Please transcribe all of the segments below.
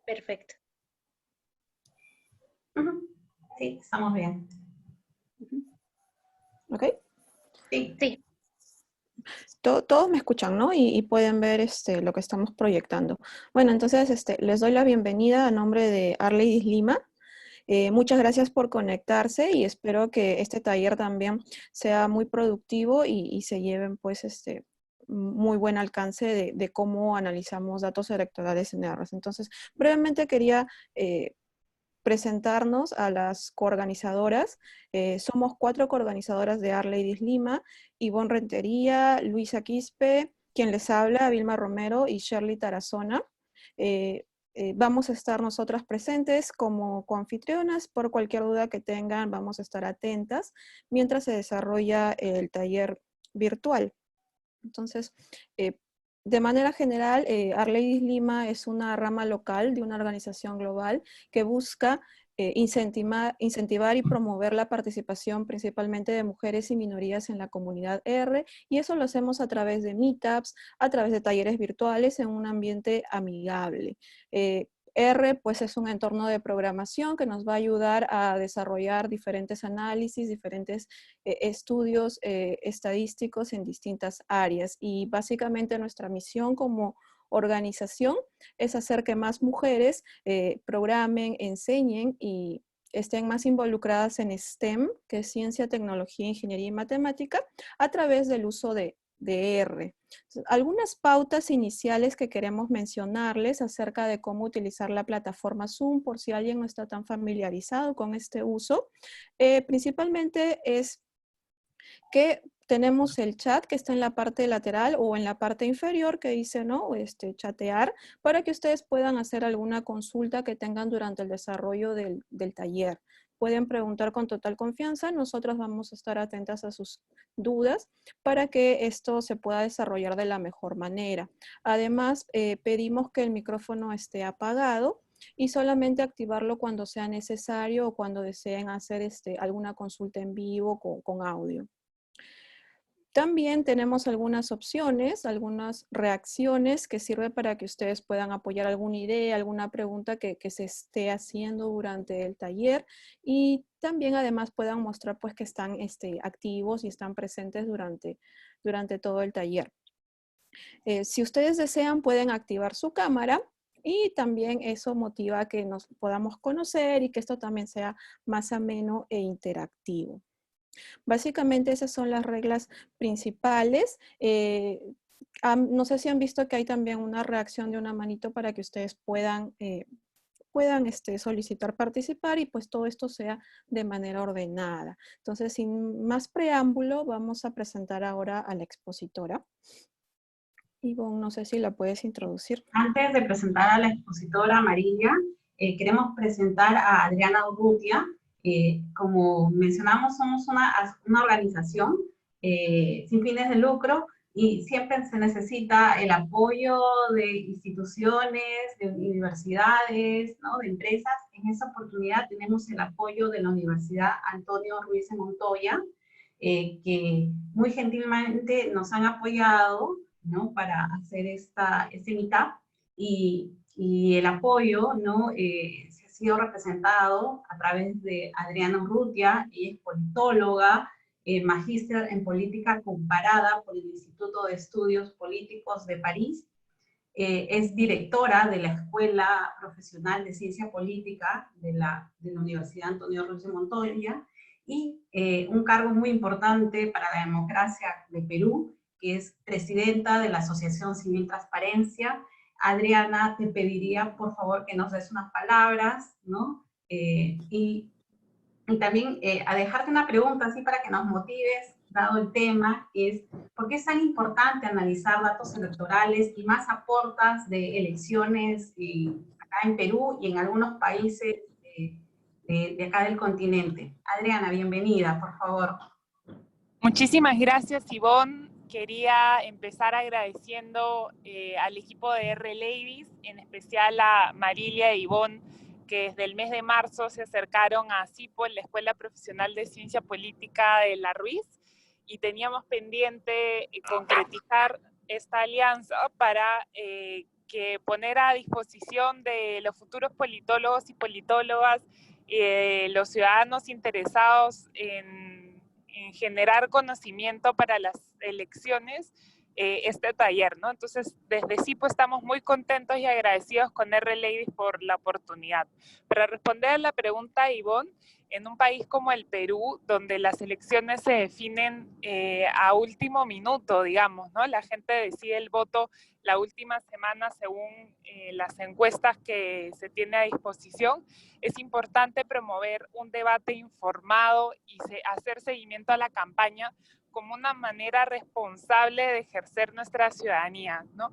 Perfecto. Sí, estamos bien. ¿Ok? Sí. Sí. Todos me escuchan, ¿no? Y pueden ver lo que estamos proyectando. Bueno, entonces les doy la bienvenida a nombre de Arleidis Lima. Muchas gracias por conectarse y espero que este taller también sea muy productivo y se lleven pues muy buen alcance de cómo analizamos datos electorales en R. Entonces, brevemente quería presentarnos a las coorganizadoras. Somos 4 coorganizadoras de Arleidis Lima: Ivonne Rentería, Luisa Quispe, quien les habla, Vilma Romero y Shirley Tarazona. Vamos a estar nosotras presentes como coanfitrionas. Por cualquier duda que tengan, vamos a estar atentas mientras se desarrolla el taller virtual. Entonces, de manera general, Arleidis Lima es una rama local de una organización global que busca incentivar y promover la participación principalmente de mujeres y minorías en la comunidad R, y eso lo hacemos a través de meetups, a través de talleres virtuales en un ambiente amigable. R pues es un entorno de programación que nos va a ayudar a desarrollar diferentes análisis, diferentes estudios estadísticos en distintas áreas, y básicamente nuestra misión como organización es hacer que más mujeres programen, enseñen y estén más involucradas en STEM, que es ciencia, tecnología, ingeniería y matemática, a través del uso de R. Algunas pautas iniciales que queremos mencionarles acerca de cómo utilizar la plataforma Zoom, por si alguien no está tan familiarizado con este uso. Principalmente es que tenemos el chat que está en la parte lateral o en la parte inferior que dice, ¿no? Chatear, para que ustedes puedan hacer alguna consulta que tengan durante el desarrollo del taller. Pueden preguntar con total confianza, nosotros vamos a estar atentas a sus dudas para que esto se pueda desarrollar de la mejor manera. Además, pedimos que el micrófono esté apagado y solamente activarlo cuando sea necesario o cuando deseen hacer alguna consulta en vivo con audio. También tenemos algunas opciones, algunas reacciones que sirven para que ustedes puedan apoyar alguna idea, alguna pregunta que se esté haciendo durante el taller, y también además puedan mostrar pues que están activos y están presentes durante todo el taller. Si ustedes desean, pueden activar su cámara y también eso motiva a que nos podamos conocer y que esto también sea más ameno e interactivo. Básicamente esas son las reglas principales. No sé si han visto que hay también una reacción de una manito para que ustedes puedan solicitar participar y pues todo esto sea de manera ordenada. Entonces, sin más preámbulo, vamos a presentar ahora a la expositora. Ivonne, no sé si la puedes introducir. Antes de presentar a la expositora María, queremos presentar a Adriana Urrutia. Como mencionamos, somos una organización sin fines de lucro y siempre se necesita el apoyo de instituciones, de universidades, ¿no? De empresas. En esta oportunidad tenemos el apoyo de la Universidad Antonio Ruiz de Montoya, que muy gentilmente nos han apoyado, ¿no? Para hacer este meetup, y el apoyo, ¿no? Se ha sido representado a través de Adriana Urrutia. Ella es politóloga, magíster en política comparada por el Instituto de Estudios Políticos de París. Es directora de la Escuela Profesional de Ciencia Política de la Universidad Antonio Ruiz de Montoya, y un cargo muy importante para la democracia de Perú, que es presidenta de la Asociación Civil Transparencia. Adriana, te pediría por favor que nos des unas palabras, ¿no? Y también a dejarte una pregunta así para que nos motives, dado el tema, que es ¿por qué es tan importante analizar datos electorales y más a portas de elecciones acá en Perú y en algunos países de acá del continente? Adriana, bienvenida, por favor. Muchísimas gracias, Ivonne. Quería empezar agradeciendo al equipo de Arleidis, en especial a Marilia e Ivonne, que desde el mes de marzo se acercaron a CIPOL, la Escuela Profesional de Ciencia Política de la Ruiz, y teníamos pendiente concretizar esta alianza para poner a disposición de los futuros politólogos y politólogas, los ciudadanos interesados en generar conocimiento para las elecciones, este taller, ¿no? Entonces, desde CIPO estamos muy contentos y agradecidos con R-Ladies por la oportunidad. Para responder a la pregunta de Ivonne, en un país como el Perú, donde las elecciones se definen a último minuto, digamos, ¿no? La gente decide el voto la última semana según las encuestas que se tiene a disposición. Es importante promover un debate informado y hacer seguimiento a la campaña como una manera responsable de ejercer nuestra ciudadanía, ¿no?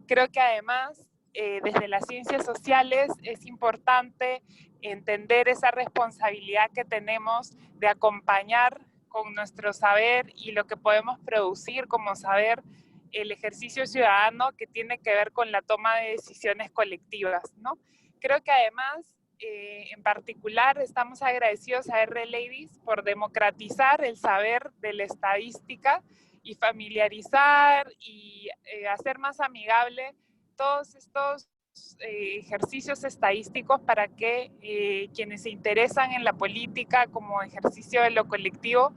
Creo que además, desde las ciencias sociales es importante entender esa responsabilidad que tenemos de acompañar con nuestro saber y lo que podemos producir como saber el ejercicio ciudadano que tiene que ver con la toma de decisiones colectivas, ¿no? Creo que además, en particular, estamos agradecidos a R-Ladies por democratizar el saber de la estadística y familiarizar y hacer más amigable todos estos ejercicios estadísticos para que quienes se interesan en la política como ejercicio de lo colectivo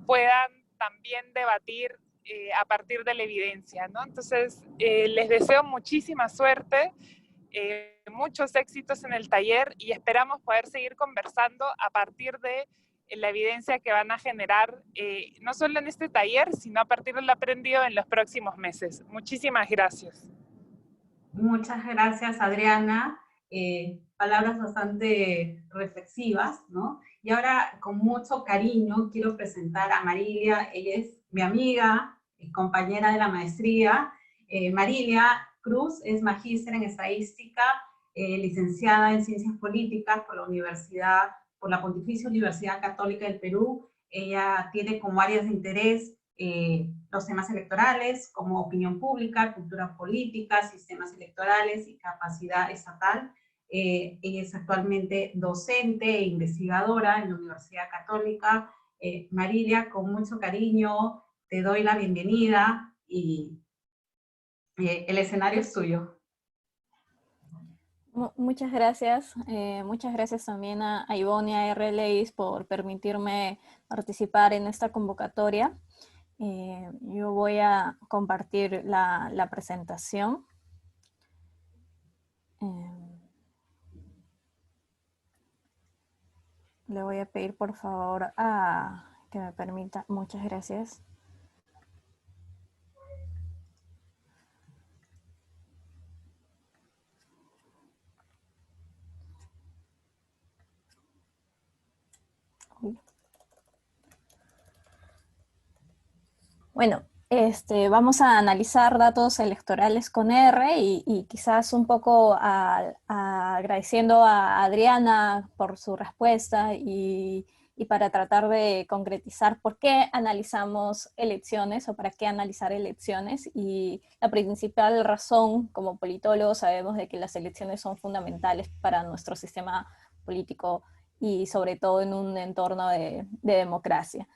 puedan también debatir a partir de la evidencia, ¿no? Entonces, les deseo muchísima suerte, muchos éxitos en el taller y esperamos poder seguir conversando a partir de la evidencia que van a generar, no solo en este taller, sino a partir de lo aprendido en los próximos meses. Muchísimas gracias. Muchas gracias, Adriana. Palabras bastante reflexivas, ¿no? Y ahora, con mucho cariño, quiero presentar a Marilia. Ella es mi amiga y compañera de la maestría. Marilia Cruz es magíster en estadística, licenciada en ciencias políticas por la Pontificia Universidad Católica del Perú. Ella tiene como áreas de interés los temas electorales, como opinión pública, cultura política, sistemas electorales y capacidad estatal. Ella es actualmente docente e investigadora en la Universidad Católica. Marilia, con mucho cariño, te doy la bienvenida y el escenario es tuyo. Muchas gracias. Muchas gracias también a Ivonne y a R-Ladies por permitirme participar en esta convocatoria. Yo voy a compartir la presentación. Le voy a pedir por favor que me permita. Muchas gracias. Bueno, vamos a analizar datos electorales con R y quizás un poco agradeciendo a Adriana por su respuesta y para tratar de concretizar por qué analizamos elecciones o para qué analizar elecciones. Y la principal razón, como politólogos, sabemos de que las elecciones son fundamentales para nuestro sistema político y sobre todo en un entorno de democracia.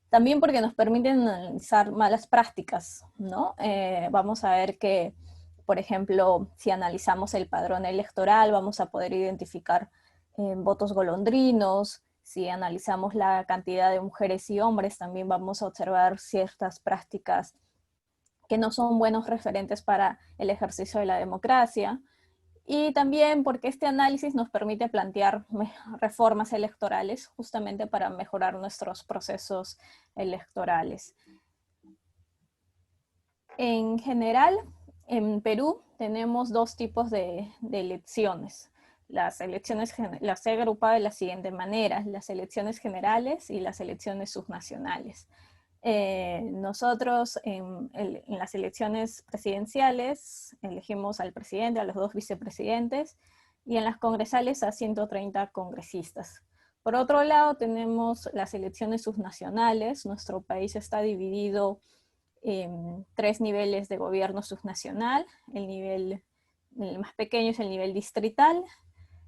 También porque nos permiten analizar malas prácticas, ¿no? Vamos a ver que, por ejemplo, si analizamos el padrón electoral, vamos a poder identificar votos golondrinos. Si analizamos la cantidad de mujeres y hombres, también vamos a observar ciertas prácticas que no son buenos referentes para el ejercicio de la democracia. Y también porque este análisis nos permite plantear reformas electorales justamente para mejorar nuestros procesos electorales. En general, en Perú tenemos dos tipos de elecciones. Las he agrupado de la siguiente manera: las elecciones generales y las elecciones subnacionales. Nosotros en las elecciones presidenciales elegimos al presidente, a los 2 vicepresidentes, y en las congresales a 130 congresistas. Por otro lado, tenemos las elecciones subnacionales. Nuestro país está dividido en 3 niveles de gobierno subnacional. El más pequeño es el nivel distrital,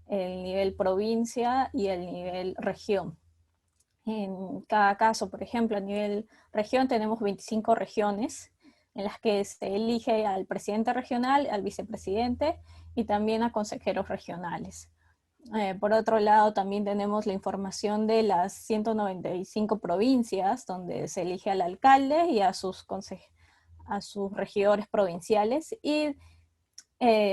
el nivel provincia y el nivel región. En cada caso, por ejemplo, a nivel región tenemos 25 regiones, en las que se elige al presidente regional, al vicepresidente y también a consejeros regionales. Por otro lado, también tenemos la información de las 195 provincias, donde se elige al alcalde y a sus regidores provinciales. Y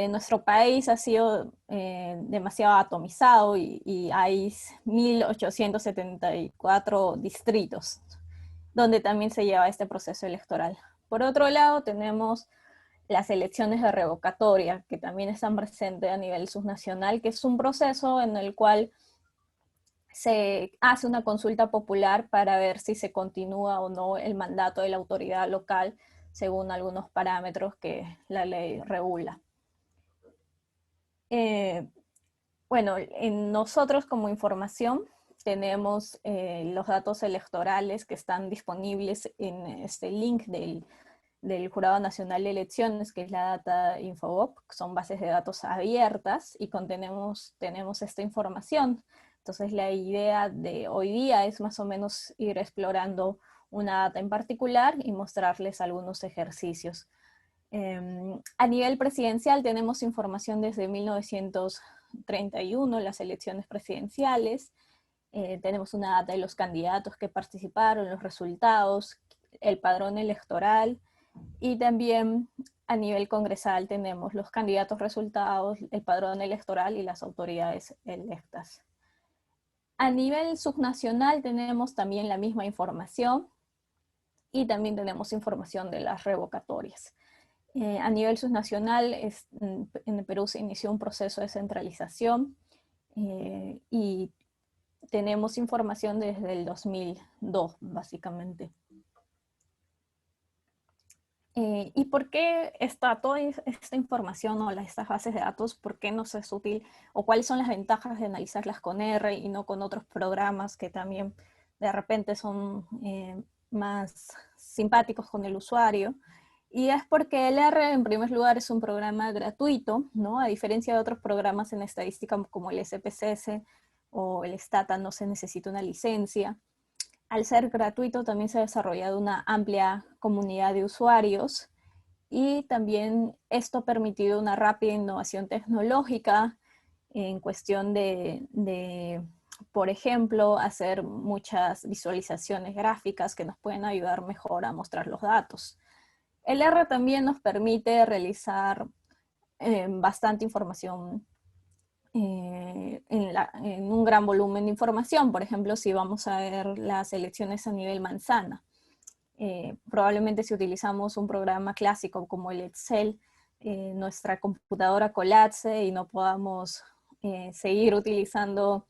nuestro país ha sido demasiado atomizado y hay 1.874 distritos, donde también se lleva este proceso electoral. Por otro lado, tenemos las elecciones de revocatoria, que también están presentes a nivel subnacional, que es un proceso en el cual se hace una consulta popular para ver si se continúa o no el mandato de la autoridad local según algunos parámetros que la ley regula. Bueno, en nosotros como información tenemos los datos electorales que están disponibles en este link del Jurado Nacional de Elecciones, que es la Data Infobop, son bases de datos abiertas y tenemos esta información. Entonces la idea de hoy día es más o menos ir explorando una data en particular y mostrarles algunos ejercicios. A nivel presidencial tenemos información desde 1931, las elecciones presidenciales. Tenemos una data de los candidatos que participaron, los resultados, el padrón electoral, y también a nivel congresal tenemos los candidatos, resultados, el padrón electoral y las autoridades electas. A nivel subnacional tenemos también la misma información y también tenemos información de las revocatorias. A nivel subnacional, en el Perú se inició un proceso de centralización y tenemos información desde el 2002, básicamente. ¿Y por qué toda esta información o estas bases de datos, por qué nos es útil o cuáles son las ventajas de analizarlas con R y no con otros programas que también de repente son más simpáticos con el usuario? Y es porque el R, en primer lugar, es un programa gratuito, ¿no? A diferencia de otros programas en estadística como el SPSS o el Stata, no se necesita una licencia. Al ser gratuito también se ha desarrollado una amplia comunidad de usuarios y también esto ha permitido una rápida innovación tecnológica en cuestión de, por ejemplo, hacer muchas visualizaciones gráficas que nos pueden ayudar mejor a mostrar los datos. El R también nos permite realizar bastante información en un gran volumen de información. Por ejemplo, si vamos a ver las elecciones a nivel manzana, probablemente si utilizamos un programa clásico como el Excel, nuestra computadora colapse y no podamos seguir utilizando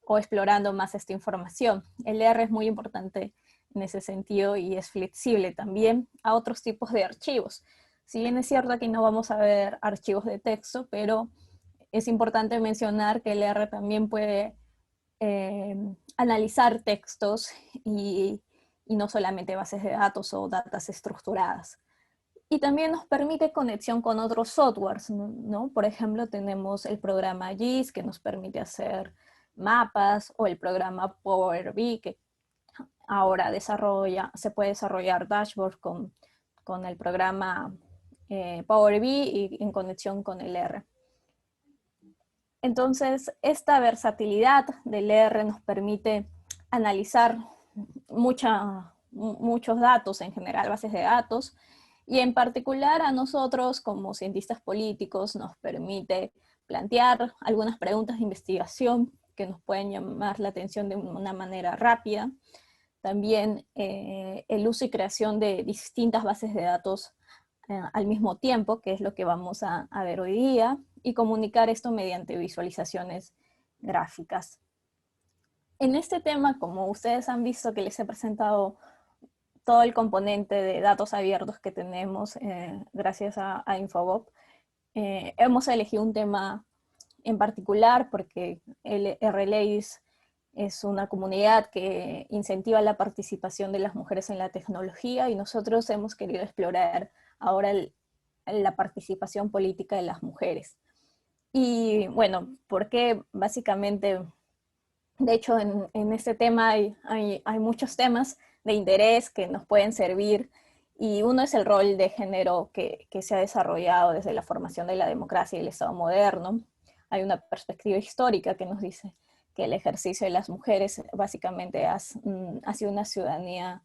o explorando más esta información. El R es muy importante en ese sentido y es flexible también a otros tipos de archivos. Si bien es cierto que no vamos a ver archivos de texto, pero es importante mencionar que el R también puede analizar textos y no solamente bases de datos o datas estructuradas. Y también nos permite conexión con otros softwares, ¿no? Por ejemplo, tenemos el programa GIS que nos permite hacer mapas, o el programa Power BI que ahora se puede desarrollar dashboard con el programa Power BI y en conexión con el R. Entonces, esta versatilidad del R nos permite analizar muchos datos, en general bases de datos, y en particular a nosotros como cientistas políticos nos permite plantear algunas preguntas de investigación que nos pueden llamar la atención de una manera rápida. También el uso y creación de distintas bases de datos al mismo tiempo, que es lo que vamos a ver hoy día, y comunicar esto mediante visualizaciones gráficas. En este tema, como ustedes han visto que les he presentado todo el componente de datos abiertos que tenemos gracias a Infobop, hemos elegido un tema en particular porque el RLAIS es una comunidad que incentiva la participación de las mujeres en la tecnología y nosotros hemos querido explorar ahora la participación política de las mujeres. Y bueno, porque básicamente, de hecho en este tema hay muchos temas de interés que nos pueden servir Y uno es el rol de género que se ha desarrollado desde la formación de la democracia y el Estado moderno. Hay una perspectiva histórica que nos dice que el ejercicio de las mujeres básicamente ha sido una ciudadanía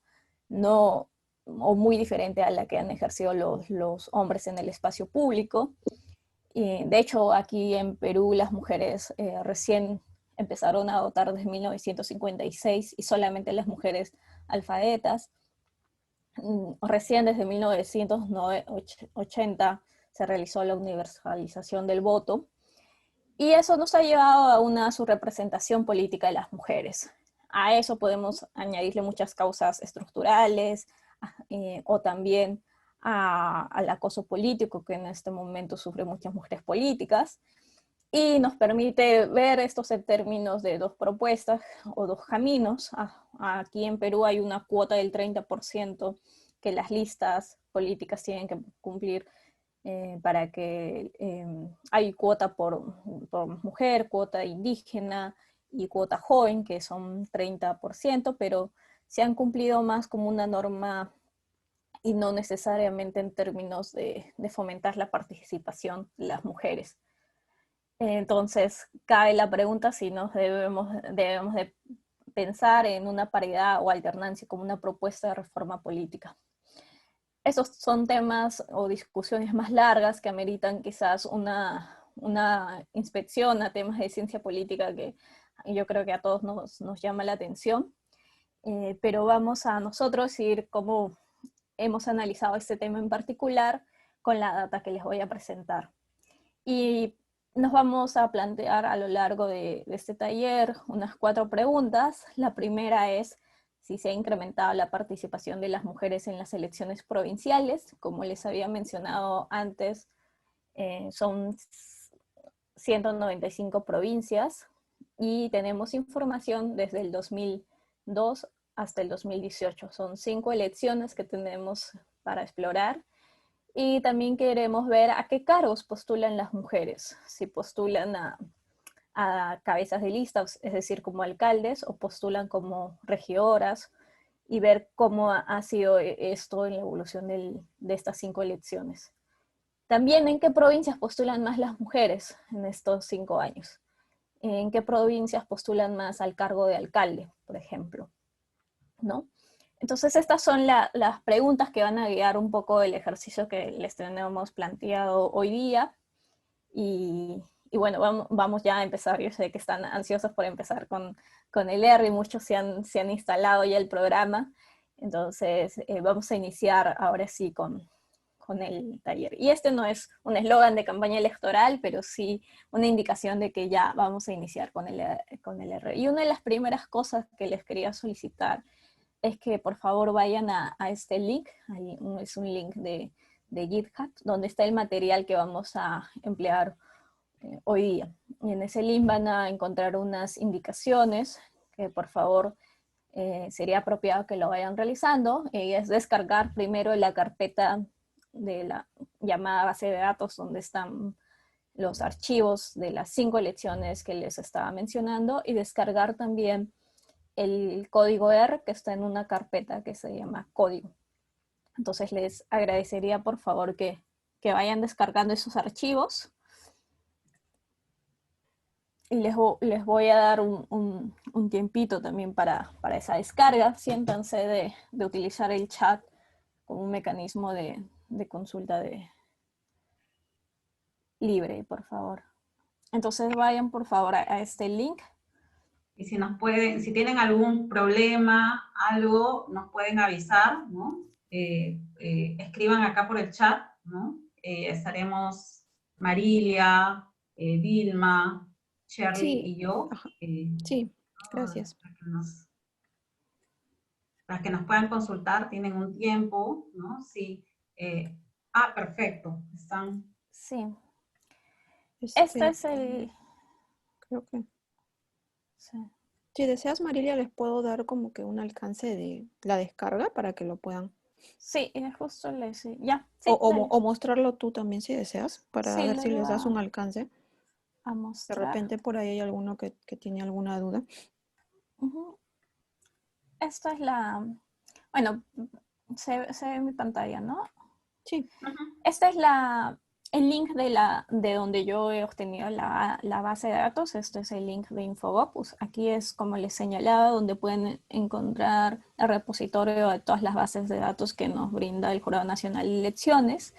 no o muy diferente a la que han ejercido los hombres en el espacio público. Y de hecho, aquí en Perú las mujeres recién empezaron a votar desde 1956 y solamente las mujeres alfabetas. Recién desde 1980 se realizó la universalización del voto y eso nos ha llevado a una subrepresentación política de las mujeres. A eso podemos añadirle muchas causas estructurales o también al acoso político que en este momento sufren muchas mujeres políticas, y nos permite ver estos en términos de dos propuestas o dos caminos. Aquí en Perú hay una cuota del 30% que las listas políticas tienen que cumplir para que hay cuota por mujer, cuota indígena y cuota joven, que son 30%, pero se han cumplido más como una norma y no necesariamente en términos de fomentar la participación de las mujeres. Entonces, cae la pregunta si nos debemos de pensar en una paridad o alternancia como una propuesta de reforma política. Esos son temas o discusiones más largas que ameritan quizás una inspección a temas de ciencia política que yo creo que a todos nos llama la atención. Pero vamos a nosotros ir cómo hemos analizado este tema en particular con la data que les voy a presentar. Y nos vamos a plantear a lo largo de este taller unas 4 preguntas. La primera es si se ha incrementado la participación de las mujeres en las elecciones provinciales. Como les había mencionado antes, son 195 provincias y tenemos información desde el 2002 hasta el 2018. Son 5 elecciones que tenemos para explorar. Y también queremos ver a qué cargos postulan las mujeres, si postulan a cabezas de listas, es decir, como alcaldes, o postulan como regidoras, y ver cómo ha sido esto en la evolución de estas 5 elecciones. También en qué provincias postulan más las mujeres en estos 5 años. En qué provincias postulan más al cargo de alcalde, por ejemplo, ¿no? Entonces estas son las preguntas que van a guiar un poco el ejercicio que les tenemos planteado hoy día. Y bueno, vamos ya a empezar. Yo sé que están ansiosos por empezar con el R y muchos se han instalado ya el programa. Entonces vamos a iniciar ahora sí con el taller. Y este no es un eslogan de campaña electoral, pero sí una indicación de que ya vamos a iniciar con el R. Y una de las primeras cosas que les quería solicitar es que por favor vayan a este link. Es un link de GitHub, donde está el material que vamos a emplear hoy día. Y en ese link van a encontrar unas indicaciones que por favor sería apropiado que lo vayan realizando. Es descargar primero la carpeta de la llamada base de datos, donde están los archivos de las 5 elecciones que les estaba mencionando, y descargar también el código R que está en una carpeta que se llama código. Entonces les agradecería por favor que vayan descargando esos archivos. Y les voy a dar un tiempito también para esa descarga. Siéntanse de utilizar el chat como un mecanismo de consulta libre, por favor. Entonces vayan por favor a este link. Y si tienen algún problema, algo, nos pueden avisar, ¿no? Escriban acá por el chat, ¿no? Estaremos Marilia, Vilma, Shirley Sí. y yo. Sí, gracias. Para que nos puedan consultar, tienen un tiempo, ¿no? Sí. Perfecto. Están. Sí. Este es creo que. Sí. Si deseas, Marilia, les puedo dar como que un alcance de la descarga para que lo puedan. Sí, justo ya. Sí, o mostrarlo tú también si deseas, para sí, ver si les das un alcance. A De mostrar. repente por ahí hay alguno que tiene alguna duda. Esta es bueno, se ve en mi pantalla, ¿no? Sí. Este es el link de donde yo he obtenido la base de datos. Este es el link de Infobopus. Aquí es, como les señalaba, donde pueden encontrar el repositorio de todas las bases de datos que nos brinda el Jurado Nacional de Elecciones.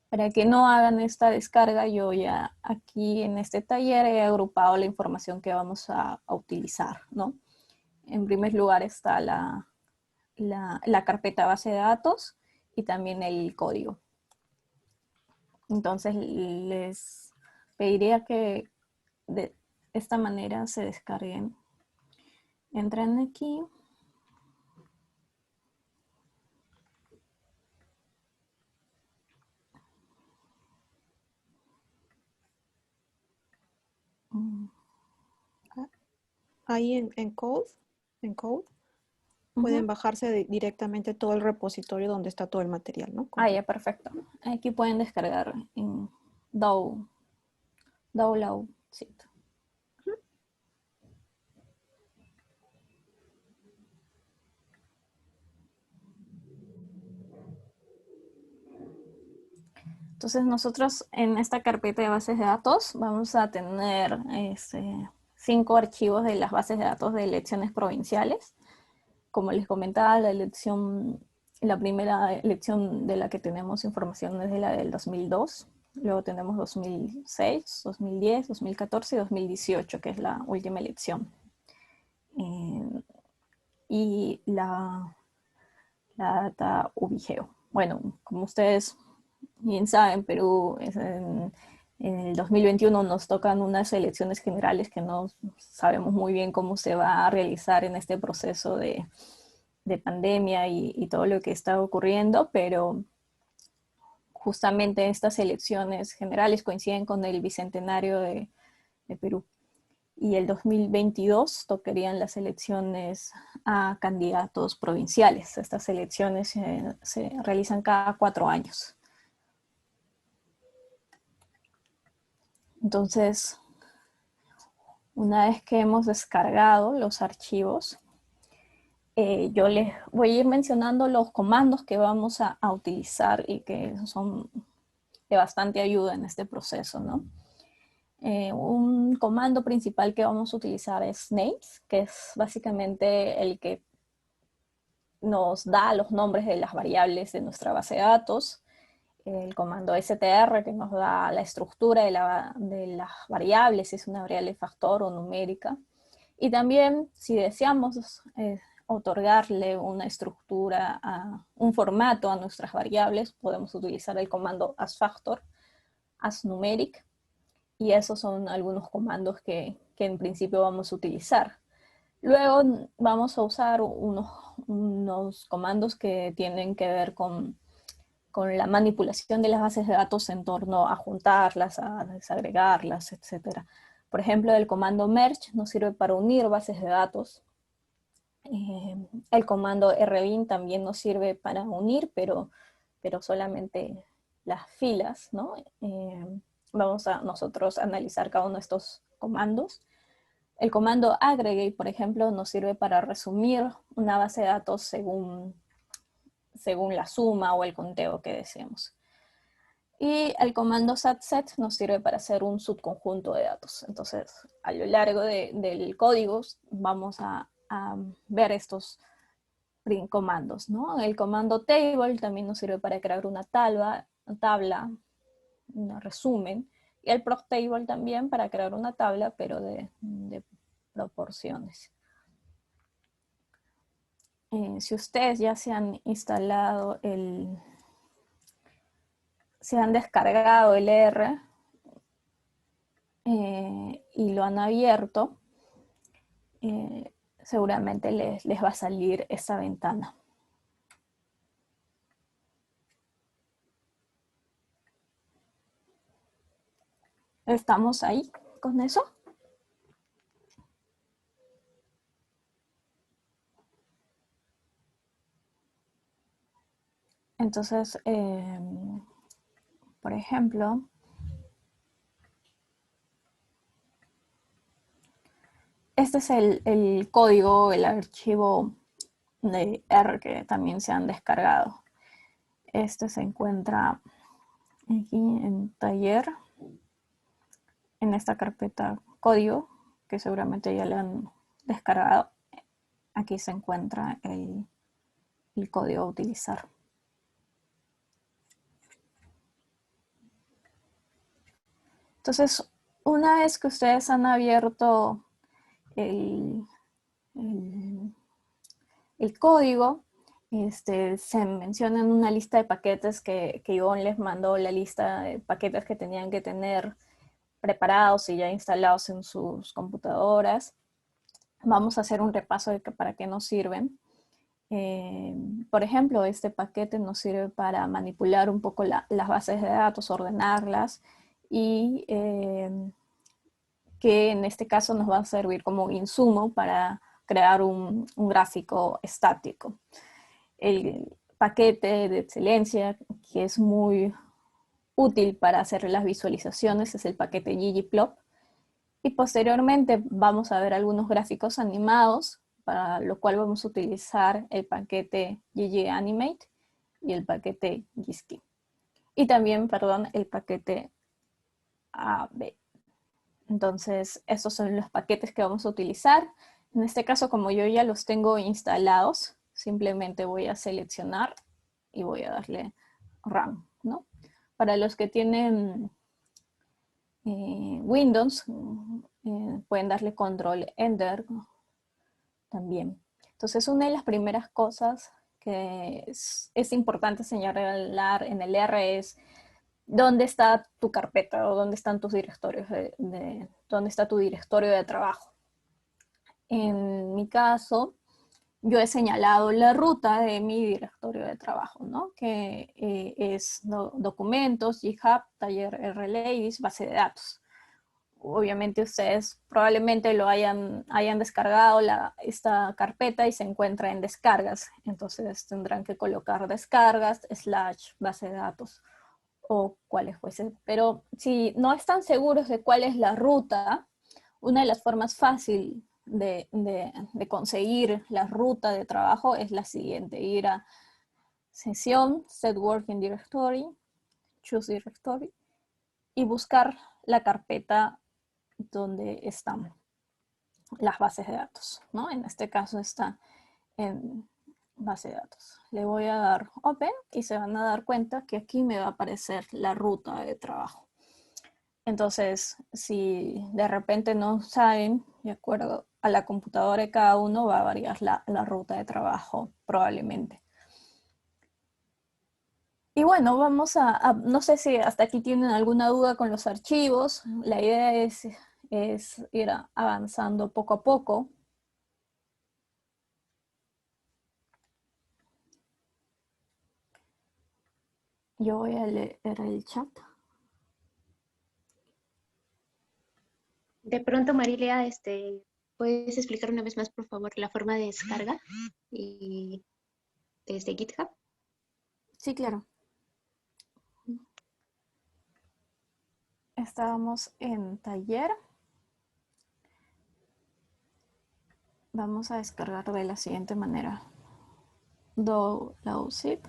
Para que no hagan esta descarga, yo ya aquí en este taller he agrupado la información que vamos a utilizar, ¿no? En primer lugar está la carpeta base de datos y también el código. Entonces les pediría que de esta manera se descarguen. Entran aquí. Ahí en Code, pueden bajarse directamente todo el repositorio donde está todo el material, ¿no? Ah, ya, perfecto. Aquí pueden descargar en Download. Sí. Entonces nosotros en esta carpeta de bases de datos vamos a tener 5 archivos de las bases de datos de elecciones provinciales. Como les comentaba, la primera elección de la que tenemos información es de la del 2002. Luego tenemos 2006, 2010, 2014 y 2018, que es la última elección. Y la data ubigeo. Bueno, como ustedes bien saben, Perú en el 2021 nos tocan unas elecciones generales que no sabemos muy bien cómo se va a realizar en este proceso de pandemia y todo lo que está ocurriendo, pero justamente estas elecciones generales coinciden con el bicentenario de Perú. Y el 2022 tocarían las elecciones a candidatos provinciales. Estas elecciones se realizan cada 4 años. Entonces, una vez que hemos descargado los archivos, yo les voy a ir mencionando los comandos que vamos a utilizar y que son de bastante ayuda en este proceso, ¿no? Un comando principal que vamos a utilizar es names, que es básicamente el que nos da los nombres de las variables de nuestra base de datos. El comando str, que nos da la estructura de las variables, si es una variable factor o numérica. Y también, si deseamos otorgarle una estructura, un formato a nuestras variables, podemos utilizar el comando asFactor, asNumeric, y esos son algunos comandos que en principio vamos a utilizar. Luego vamos a usar unos comandos que tienen que ver con la manipulación de las bases de datos en torno a juntarlas, a desagregarlas, etc. Por ejemplo, el comando merge nos sirve para unir bases de datos. El comando rbin también nos sirve para unir, pero solamente las filas, ¿no? Vamos a nosotros analizar cada uno de estos comandos. El comando aggregate, por ejemplo, nos sirve para resumir una base de datos según la suma o el conteo que deseemos. Y el comando satset nos sirve para hacer un subconjunto de datos. Entonces, a lo largo del código vamos a ver estos comandos, ¿no? El comando table también nos sirve para crear una tabla, un resumen, y el proctable también para crear una tabla, pero de proporciones. Si ustedes ya se han instalado se han descargado el R y lo han abierto, seguramente les va a salir esa ventana. ¿Estamos ahí con eso? Entonces, por ejemplo, este es el código, el archivo de R que también se han descargado. Este se encuentra aquí en taller, en esta carpeta código, que seguramente ya le han descargado. Aquí se encuentra el código a utilizar. Entonces, una vez que ustedes han abierto el código, se menciona en una lista de paquetes que Ivonne les mandó, la lista de paquetes que tenían que tener preparados y ya instalados en sus computadoras. Vamos a hacer un repaso de para qué nos sirven. Por ejemplo, este paquete nos sirve para manipular un poco las bases de datos, ordenarlas, y que en este caso nos va a servir como insumo para crear un gráfico estático. El paquete de excelencia, que es muy útil para hacer las visualizaciones, es el paquete ggplot. Y posteriormente vamos a ver algunos gráficos animados, para lo cual vamos a utilizar el paquete gganimate y el paquete gskim. Y también, perdón, el paquete AB. Entonces, estos son los paquetes que vamos a utilizar. En este caso, como yo ya los tengo instalados, simplemente voy a seleccionar y voy a darle Run, ¿no? Para los que tienen Windows, pueden darle Control Enter también. Entonces, una de las primeras cosas que es importante señalar en el R es dónde está tu carpeta o dónde están tus directorios, dónde está tu directorio de trabajo. En mi caso, yo he señalado la ruta de mi directorio de trabajo, ¿no? Que es documentos, GitHub, taller RLadis, base de datos. Obviamente ustedes probablemente lo hayan descargado esta carpeta y se encuentra en descargas. Entonces tendrán que colocar descargas / base de datos o cuáles fuesen. Pero si no están seguros de cuál es la ruta, una de las formas fáciles de conseguir la ruta de trabajo es la siguiente: ir a sesión, set working directory, choose directory y buscar la carpeta donde están las bases de datos, ¿no? En este caso está en base de datos. Le voy a dar Open y se van a dar cuenta que aquí me va a aparecer la ruta de trabajo. Entonces, si de repente no saben, de acuerdo a la computadora de cada uno, va a variar la ruta de trabajo probablemente. Y bueno, vamos no sé si hasta aquí tienen alguna duda con los archivos. La idea es ir avanzando poco a poco. Yo voy a leer el chat. De pronto, Marilia, ¿puedes explicar una vez más, por favor, la forma de descarga y desde GitHub? Sí, claro. Estábamos en taller. Vamos a descargar de la siguiente manera. Do zip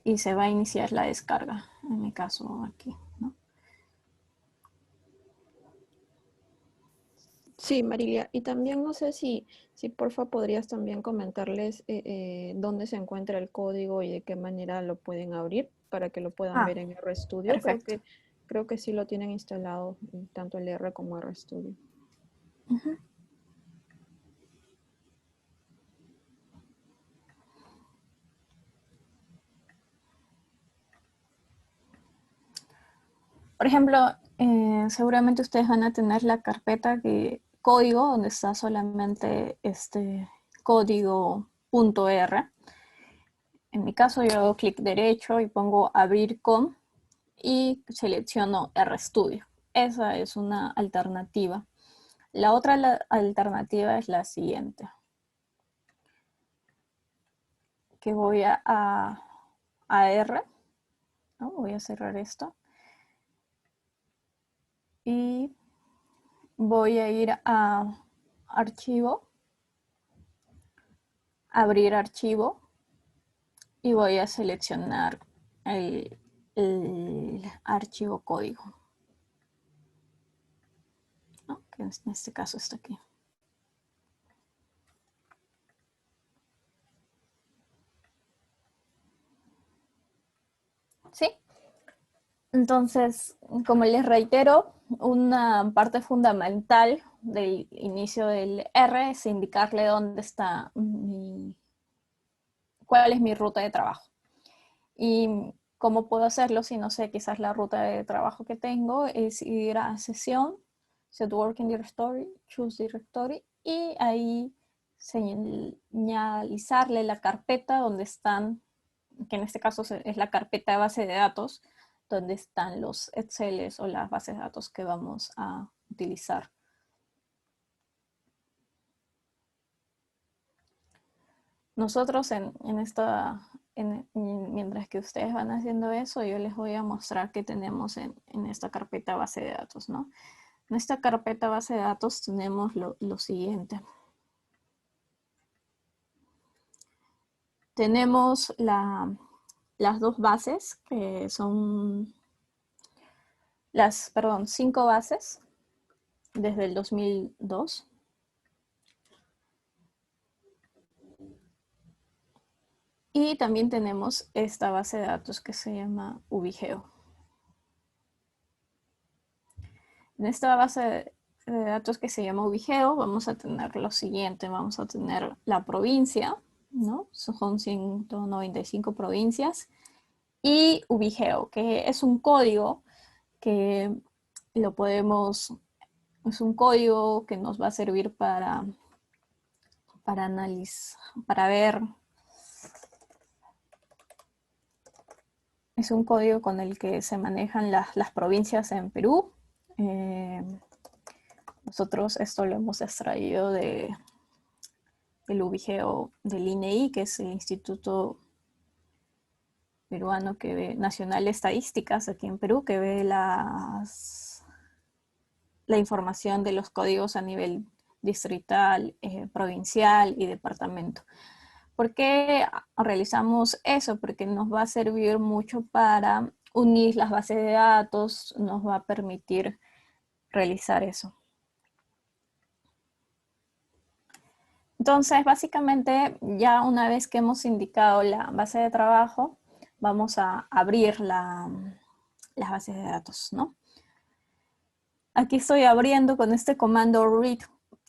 y se va a iniciar la descarga. En mi caso aquí, ¿no? Sí, Marilia, y también no sé si porfa podrías también comentarles dónde se encuentra el código y de qué manera lo pueden abrir para que lo puedan ver en RStudio. Perfecto. Creo que sí lo tienen instalado tanto el R como RStudio. Uh-huh. Por ejemplo, seguramente ustedes van a tener la carpeta código donde está solamente este código .r. En mi caso yo hago clic derecho y pongo abrir con y selecciono RStudio. Esa es una alternativa. La otra alternativa es la siguiente. Que voy a R, ¿no? Voy a cerrar esto. Y voy a ir a archivo, abrir archivo y voy a seleccionar el archivo código, ¿no? Que en este caso está aquí. ¿Sí? Entonces, como les reitero, una parte fundamental del inicio del R es indicarle dónde está cuál es mi ruta de trabajo. Y cómo puedo hacerlo si no sé quizás la ruta de trabajo que tengo, es ir a sesión, set working directory, choose directory, y ahí señalizarle la carpeta donde están, que en este caso es la carpeta de base de datos, donde están los Exceles o las bases de datos que vamos a utilizar. Nosotros mientras que ustedes van haciendo eso, yo les voy a mostrar qué tenemos en esta carpeta base de datos, ¿no? En esta carpeta base de datos tenemos lo siguiente. Tenemos las dos bases, que son perdón, 5 bases desde el 2002. Y también tenemos esta base de datos que se llama Ubigeo. En esta base de datos que se llama Ubigeo vamos a tener lo siguiente. Vamos a tener la provincia, ¿no? Son 195 provincias. Y Ubigeo, que es un código que es un código que nos va a servir para analizar, para ver. Es un código con el que se manejan las provincias en Perú. Nosotros esto lo hemos extraído del Ubigeo del INEI, que es el Instituto Peruano Nacional de Estadísticas aquí en Perú, que ve la información de los códigos a nivel distrital, provincial y departamento. ¿Por qué realizamos eso? Porque nos va a servir mucho para unir las bases de datos, nos va a permitir realizar eso. Entonces, básicamente, ya una vez que hemos indicado la base de trabajo, vamos a abrir las bases de datos, ¿no? Aquí estoy abriendo con este comando read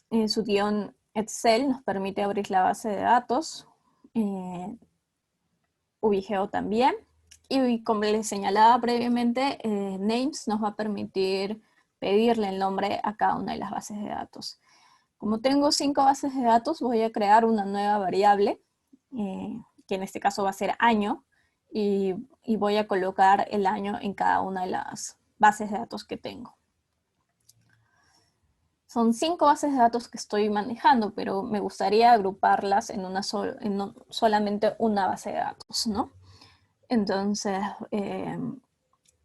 en su guión Excel, nos permite abrir la base de datos. Ubigeo también. Y como les señalaba previamente, names nos va a permitir pedirle el nombre a cada una de las bases de datos. Como tengo 5 bases de datos, voy a crear una nueva variable, que en este caso va a ser año, y voy a colocar el año en cada una de las bases de datos que tengo. Son 5 bases de datos que estoy manejando, pero me gustaría agruparlas en solamente una base de datos, ¿no? Entonces,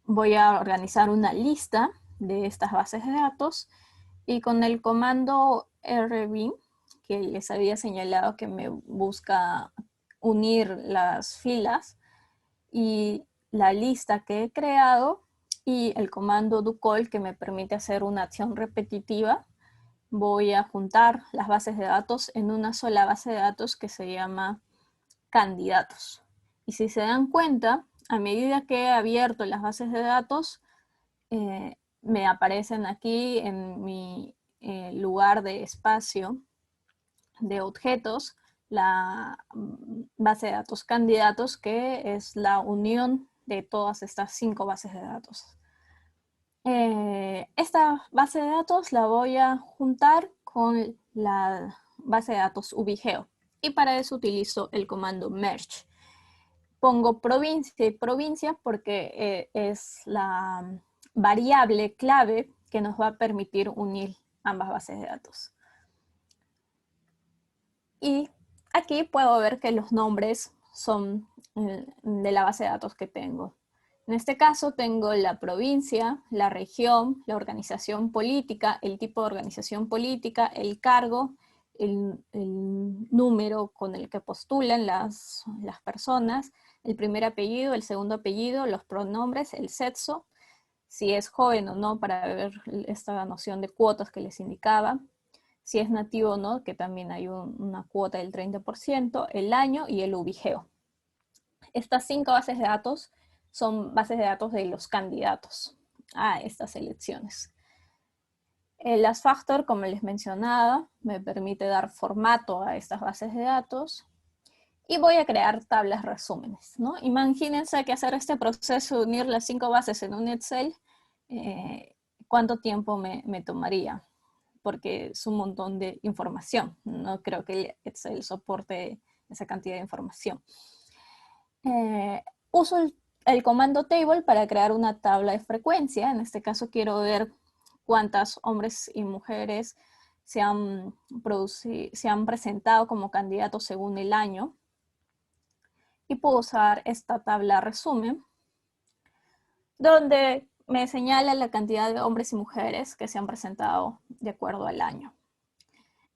voy a organizar una lista de estas bases de datos y con el comando rbin, que les había señalado que me busca unir las filas, y la lista que he creado y el comando do_call, que me permite hacer una acción repetitiva, voy a juntar las bases de datos en una sola base de datos que se llama candidatos. Y si se dan cuenta, a medida que he abierto las bases de datos, me aparecen aquí en mi lugar de espacio de objetos la base de datos candidatos, que es la unión de todas estas 5 bases de datos. Esta base de datos la voy a juntar con la base de datos Ubigeo. Y para eso utilizo el comando merge. Pongo provincia y provincia porque es la variable clave que nos va a permitir unir ambas bases de datos. Y aquí puedo ver que los nombres son de la base de datos que tengo. En este caso tengo la provincia, la región, la organización política, el tipo de organización política, el cargo, el número con el que postulan las personas, el primer apellido, el segundo apellido, los pronombres, el sexo, si es joven o no, para ver esta noción de cuotas que les indicaba, si es nativo o no, que también hay una cuota del 30%, el año y el ubigeo. Estas 5 bases de datos son bases de datos de los candidatos a estas elecciones. El As Factor, como les mencionaba, me permite dar formato a estas bases de datos y voy a crear tablas resúmenes, ¿no? Imagínense que hacer este proceso de unir las 5 bases en un Excel, ¿cuánto tiempo me tomaría? Porque es un montón de información. No creo que el Excel soporte esa cantidad de información. Uso el comando table para crear una tabla de frecuencia. En este caso quiero ver cuántos hombres y mujeres se han presentado como candidatos según el año. Y puedo usar esta tabla resumen, donde me señala la cantidad de hombres y mujeres que se han presentado de acuerdo al año.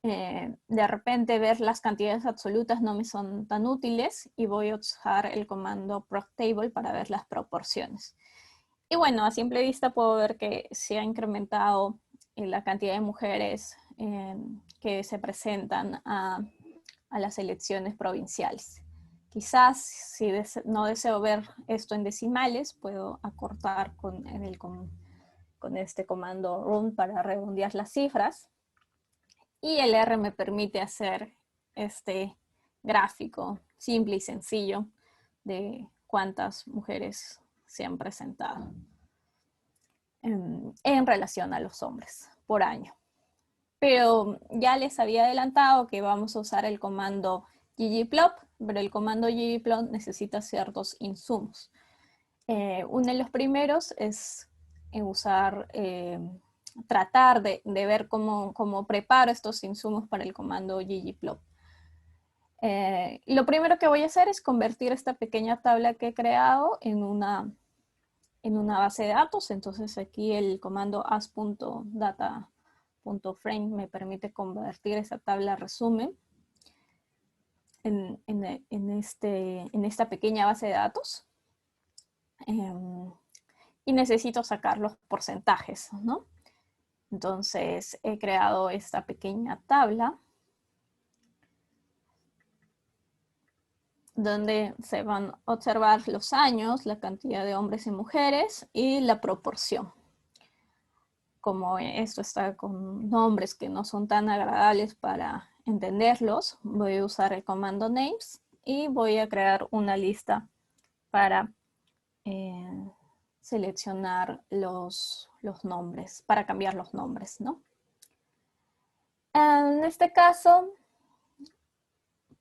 De repente ver las cantidades absolutas no me son tan útiles y voy a usar el comando proctable para ver las proporciones. Y bueno, a simple vista puedo ver que se ha incrementado la cantidad de mujeres que se presentan a las elecciones provinciales. Quizás si no deseo ver esto en decimales, puedo acortar con este comando run para redondear las cifras. Y el R me permite hacer este gráfico simple y sencillo de cuántas mujeres se han presentado en relación a los hombres por año. Pero ya les había adelantado que vamos a usar el comando ggplot, pero el comando ggplot necesita ciertos insumos. Uno de los primeros es tratar de ver cómo preparo estos insumos para el comando ggplot. Lo primero que voy a hacer es convertir esta pequeña tabla que he creado en una base de datos. Entonces aquí el comando as.data.frame me permite convertir esa tabla resumen en esta pequeña base de datos. Y necesito sacar los porcentajes, ¿no? Entonces he creado esta pequeña tabla donde se van a observar los años, la cantidad de hombres y mujeres y la proporción. Como esto está con nombres que no son tan agradables para entenderlos, voy a usar el comando names y voy a crear una lista para seleccionar los nombres, para cambiar los nombres, ¿no? En este caso,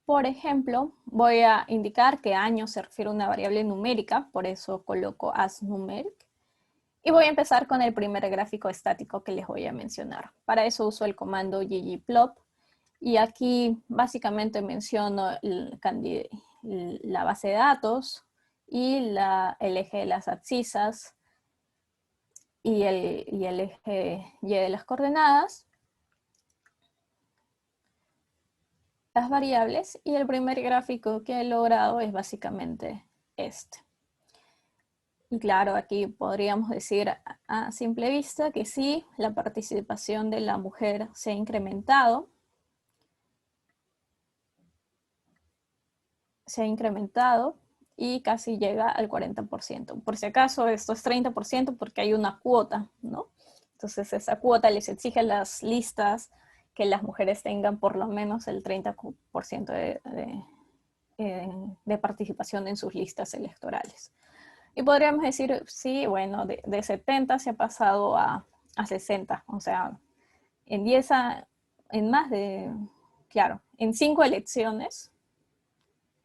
por ejemplo, voy a indicar que año se refiere a una variable numérica, por eso coloco asNumeric. Y voy a empezar con el primer gráfico estático que les voy a mencionar. Para eso uso el comando ggplot. Y aquí básicamente menciono la base de datos y el eje de las abscisas y el eje Y de las coordenadas. Las variables, y el primer gráfico que he logrado es básicamente este. Y claro, aquí podríamos decir a simple vista que sí, la participación de la mujer se ha incrementado. Y casi llega al 40%. Por si acaso esto es 30% porque hay una cuota, ¿no? Entonces esa cuota les exige a las listas que las mujeres tengan por lo menos el 30% de participación en sus listas electorales. Y podríamos decir, sí, bueno, de 70 se ha pasado a 60. O sea, en en 5 elecciones,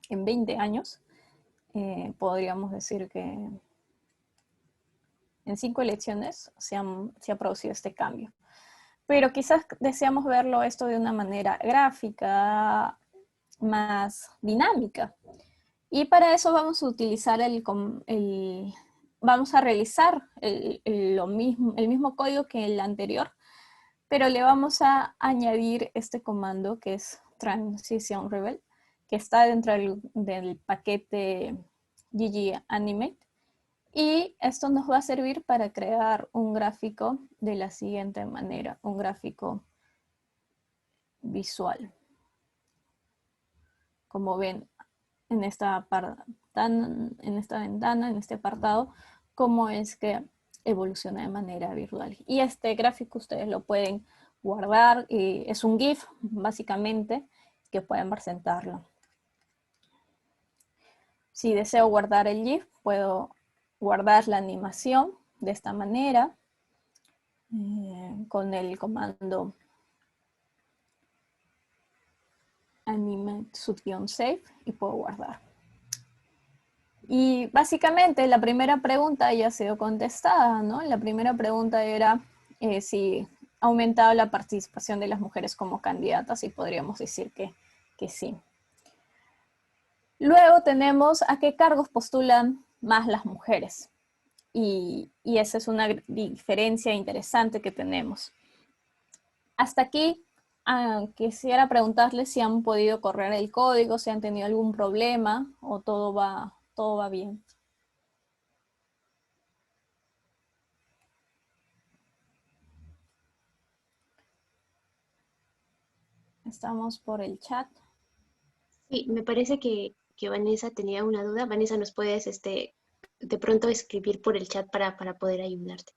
en 20 años, podríamos decir que en 5 elecciones se ha producido este cambio. Pero quizás deseamos verlo esto de una manera gráfica, más dinámica. Y para eso vamos a utilizar vamos a realizar el mismo código que el anterior, pero le vamos a añadir este comando que es Transition Rebel, que está dentro del paquete ggAnimate. Y esto nos va a servir para crear un gráfico de la siguiente manera, un gráfico visual. Como ven en esta ventana, en este apartado, cómo es que evoluciona de manera virtual. Y este gráfico ustedes lo pueden guardar, es un GIF básicamente, que pueden presentarlo. Si deseo guardar el GIF, puedo guardar la animación de esta manera, con el comando animate save, y puedo guardar. Y básicamente la primera pregunta ya ha sido contestada, ¿no? La primera pregunta era si ha aumentado la participación de las mujeres como candidatas, y podríamos decir que sí. Luego tenemos a qué cargos postulan más las mujeres. Y esa es una diferencia interesante que tenemos. Hasta aquí, quisiera preguntarles si han podido correr el código, si han tenido algún problema o todo va bien. Estamos por el chat. Sí, me parece que Vanessa tenía una duda. Vanessa, ¿nos puedes de pronto escribir por el chat para poder ayudarte?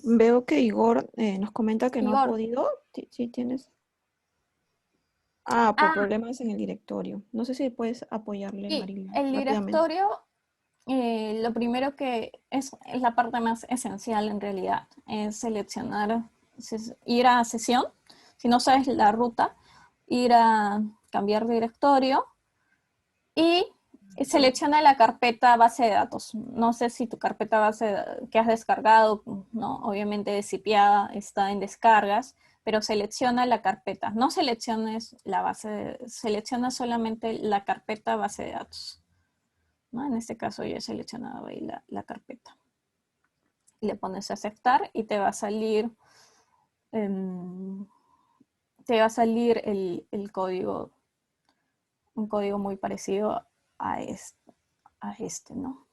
Veo que Igor nos comenta que no ha Igor. podido. Sí, tienes. Por Ah, problemas en el directorio. No sé si puedes apoyarle, sí, Marilia, el rápidamente. directorio, lo primero que es la parte más esencial en realidad, es seleccionar, ir a sesión, si no sabes la ruta, ir a cambiar directorio y selecciona la carpeta base de datos. No sé si tu carpeta base que has descargado, ¿no? Obviamente descipiada, está en descargas, pero selecciona la carpeta. No selecciones la base, selecciona solamente la carpeta base de datos, ¿no? En este caso yo he seleccionado ahí la carpeta. Le pones a aceptar y te va a salir, el código, un código muy parecido a este, ¿no?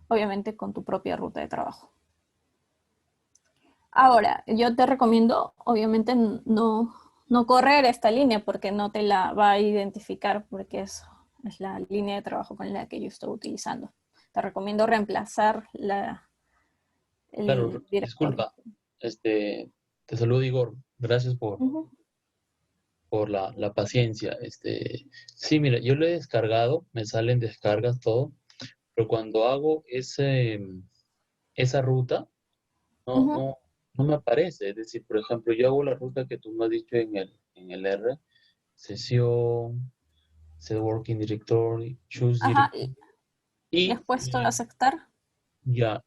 Obviamente con tu propia ruta de trabajo. Ahora, yo te recomiendo, obviamente, no correr esta línea porque no te la va a identificar, porque es la línea de trabajo con la que yo estoy utilizando. Te recomiendo reemplazar Claro, el directorio. disculpa. Te saludo, Igor. Gracias Ujú, por la paciencia. Sí, mira, yo lo he descargado, me salen descargas, todo, pero cuando hago esa ruta, no, ujú. no, no me aparece. Es decir, por ejemplo, yo hago la ruta que tú me has dicho en el R, sesión, set working directory, choose Ajá, directory, ¿le has y puesto a aceptar? ya,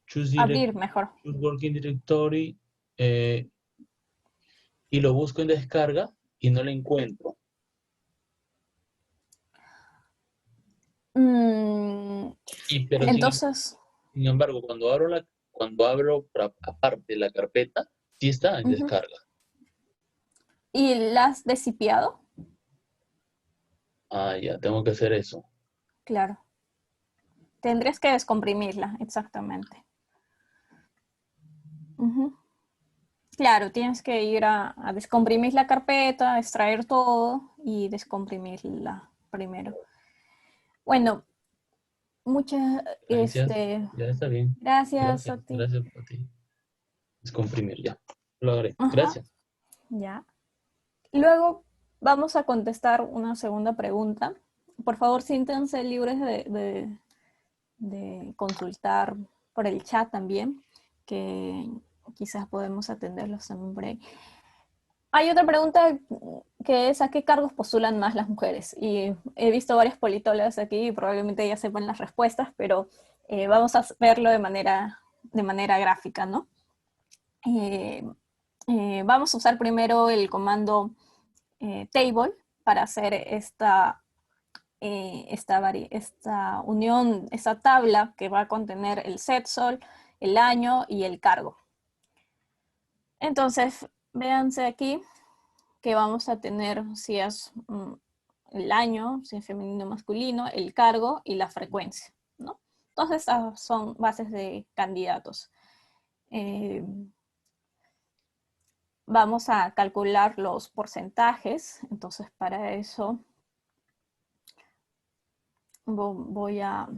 choose Abrir mejor. choose working directory, eh, y lo busco en descarga y no lo encuentro. Mm, Pero entonces, sin embargo, cuando abro aparte la carpeta, sí está en ujú. descarga. ¿Y la has descipiado? Ah, ya, tengo que hacer eso. Claro. Tendrías que descomprimirla, exactamente. Ujú. Claro, tienes que ir a descomprimir la carpeta, extraer todo y descomprimirla primero. Bueno, muchas, Gracias. Ya está bien. gracias a Gracias. ti. Gracias a ti. Descomprimir, ya. Lo haré. Ajá, Gracias. ya. Luego vamos a contestar una segunda pregunta. Por favor, siéntense libres de consultar por el chat también, que quizás podemos atenderlos también por ahí. Hay otra pregunta que es: ¿a qué cargos postulan más las mujeres? Y he visto varias politólogas aquí y probablemente ya sepan las respuestas, pero vamos a verlo de manera gráfica, ¿no? Eh, vamos a usar primero el comando table para hacer esta unión, esta tabla que va a contener el set sol, el año y el cargo. Entonces, véanse aquí que vamos a tener si es el año, si es femenino o masculino, el cargo y la frecuencia, ¿no? Todas estas son bases de candidatos. Vamos a calcular los porcentajes, entonces para eso voy a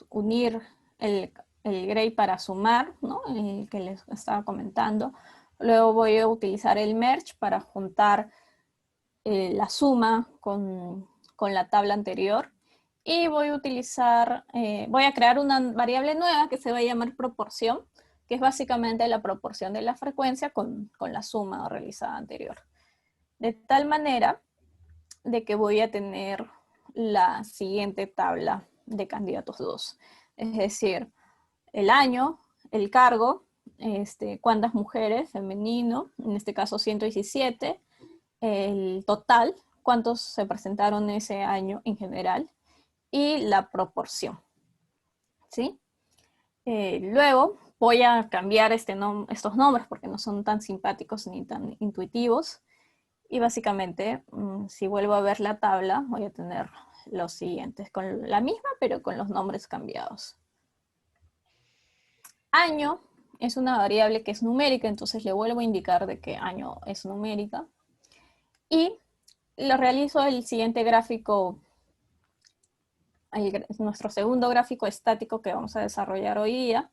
unir el gray para sumar, ¿no? El que les estaba comentando. Luego voy a utilizar el merge para juntar la suma con la tabla anterior. Y voy a utilizar, voy a crear una variable nueva que se va a llamar proporción, que es básicamente la proporción de la frecuencia con la suma realizada anterior. De tal manera de que voy a tener la siguiente tabla de candidatos 2. Es decir, el año, el cargo, cuántas mujeres, femenino, en este caso 117, el total, cuántos se presentaron ese año en general, y la proporción, ¿sí? Luego voy a cambiar estos nombres porque no son tan simpáticos ni tan intuitivos, y básicamente, si vuelvo a ver la tabla, voy a tener los siguientes, con la misma, pero con los nombres cambiados. Año es una variable que es numérica, entonces le vuelvo a indicar de que año es numérica. Y lo realizo el siguiente gráfico, nuestro segundo gráfico estático que vamos a desarrollar hoy día,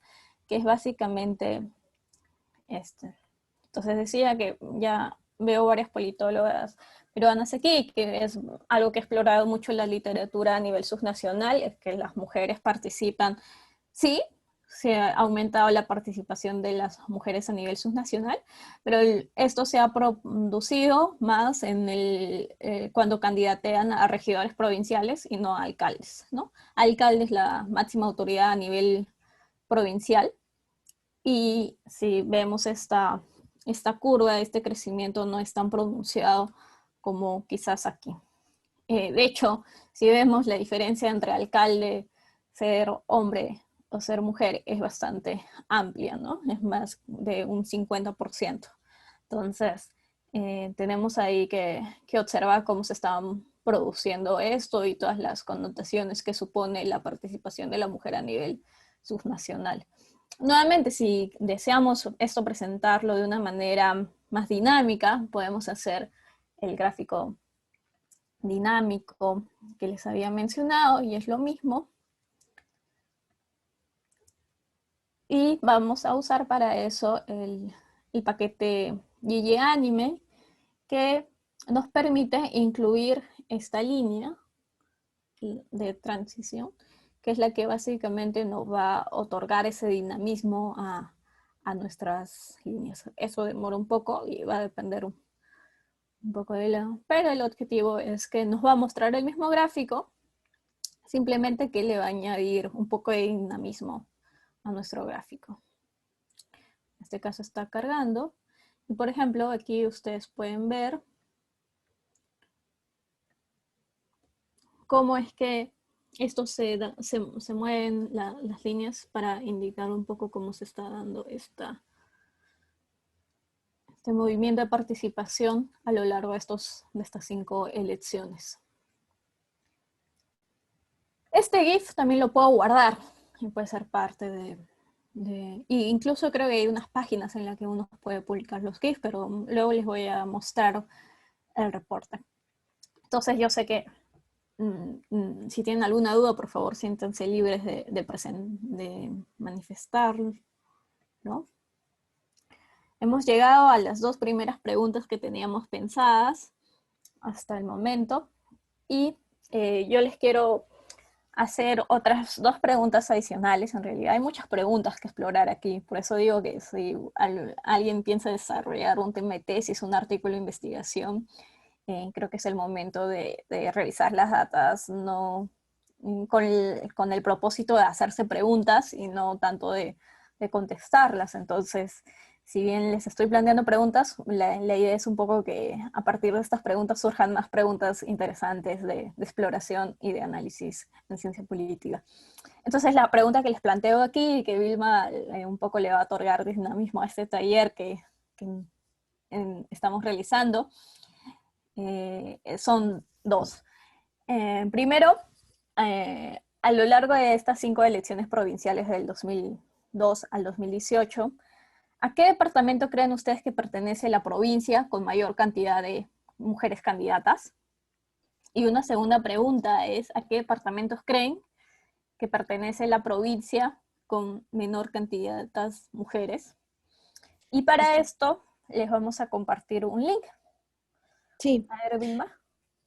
que es básicamente este. Entonces decía que ya veo varias politólogas peruanas aquí, que es algo que he explorado mucho en la literatura a nivel subnacional, es que las mujeres participan, sí, se ha aumentado la participación de las mujeres a nivel subnacional, pero esto se ha producido más en cuando candidatean a regidores provinciales y no a alcaldes, ¿no? Alcalde es la máxima autoridad a nivel provincial, y si vemos esta curva, este crecimiento no es tan pronunciado como quizás aquí. De hecho, si vemos la diferencia entre alcalde, ser hombre o ser mujer, es bastante amplia, ¿no? Es más de un 50%. Entonces, tenemos ahí que observar cómo se está produciendo esto y todas las connotaciones que supone la participación de la mujer a nivel subnacional. Nuevamente, si deseamos esto presentarlo de una manera más dinámica, podemos hacer el gráfico dinámico que les había mencionado, y es lo mismo. Y vamos a usar para eso el paquete GGAnime, que nos permite incluir esta línea de transición, que es la que básicamente nos va a otorgar ese dinamismo a nuestras líneas. Eso demora un poco y va a depender un poco de pero el objetivo es que nos va a mostrar el mismo gráfico, simplemente que le va a añadir un poco de dinamismo a nuestro gráfico. En este caso está cargando, y por ejemplo aquí ustedes pueden ver cómo es que esto se mueven las líneas para indicar un poco cómo se está dando este movimiento de participación a lo largo de estas 5 elecciones. Este GIF también lo puedo guardar y puede ser parte y incluso creo que hay unas páginas en las que uno puede publicar los GIFs, pero luego les voy a mostrar el reporte. Entonces yo sé que si tienen alguna duda, por favor, siéntense libres de manifestarlo, ¿no? Hemos llegado a las 2 primeras preguntas que teníamos pensadas hasta el momento, y yo les quiero hacer otras 2 preguntas adicionales. En realidad hay muchas preguntas que explorar aquí, por eso digo que si alguien piensa desarrollar un tema de tesis, un artículo de investigación, creo que es el momento de revisar las datas, no con el propósito de hacerse preguntas y no tanto de contestarlas. Entonces, si bien les estoy planteando preguntas, la idea es un poco que a partir de estas preguntas surjan más preguntas interesantes de exploración y de análisis en ciencia política. Entonces la pregunta que les planteo aquí, y que Vilma un poco le va a otorgar dinamismo a este taller que estamos realizando, son dos. Primero, a lo largo de estas 5 elecciones provinciales del 2002 al 2018, ¿a qué departamento creen ustedes que pertenece la provincia con mayor cantidad de mujeres candidatas? Y una segunda pregunta es, ¿a qué departamentos creen que pertenece la provincia con menor cantidad de mujeres? Y para esto les vamos a compartir un link. Sí. A ver, Vilma.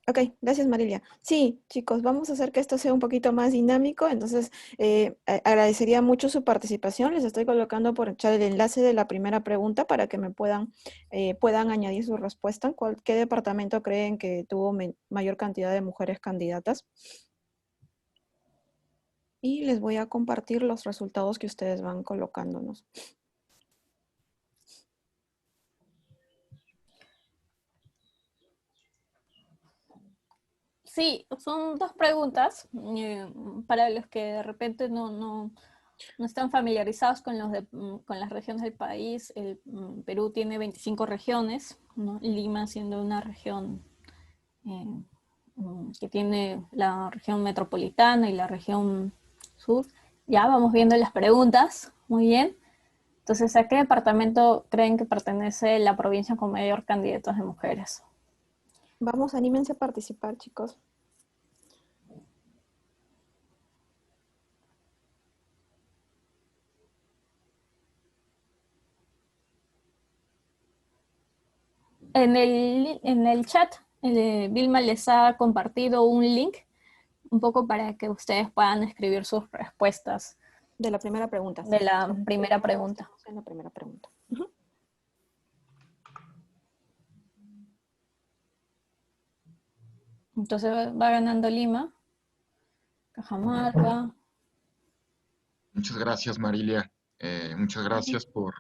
Ok, gracias Marilia. Sí, chicos, vamos a hacer que esto sea un poquito más dinámico, entonces agradecería mucho su participación. Les estoy colocando por el chat el enlace de la primera pregunta para que me puedan añadir su respuesta. ¿Qué departamento creen que tuvo mayor cantidad de mujeres candidatas? Y les voy a compartir los resultados que ustedes van colocándonos. Sí, son 2 preguntas para los que de repente no están familiarizados con, con las regiones del país. Perú tiene 25 regiones, ¿no? Lima siendo una región que tiene la región metropolitana y la región sur. Ya vamos viendo las preguntas, muy bien. Entonces, ¿a qué departamento creen que pertenece la provincia con mayor candidatos de mujeres? Vamos, anímense a participar, chicos. En el chat, Vilma les ha compartido un link un poco para que ustedes puedan escribir sus respuestas. De la primera pregunta. De la primera pregunta. En la primera pregunta. Entonces va ganando Lima, Cajamarca. Muchas gracias, Marilia. Muchas gracias por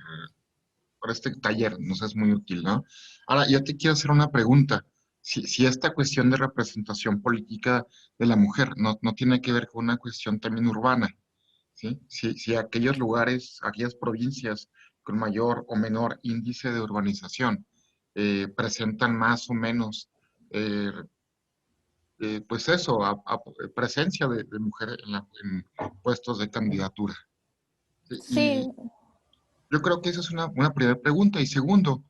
este taller, nos es muy útil, ¿no? Ahora, yo te quiero hacer una pregunta. Si esta cuestión de representación política de la mujer no tiene que ver con una cuestión también urbana, ¿sí? Si aquellos lugares, aquellas provincias con mayor o menor índice de urbanización presentan más o menos, pues eso, presencia de mujer en puestos de candidatura. Sí. Y yo creo que esa es una primera pregunta. Y segundo,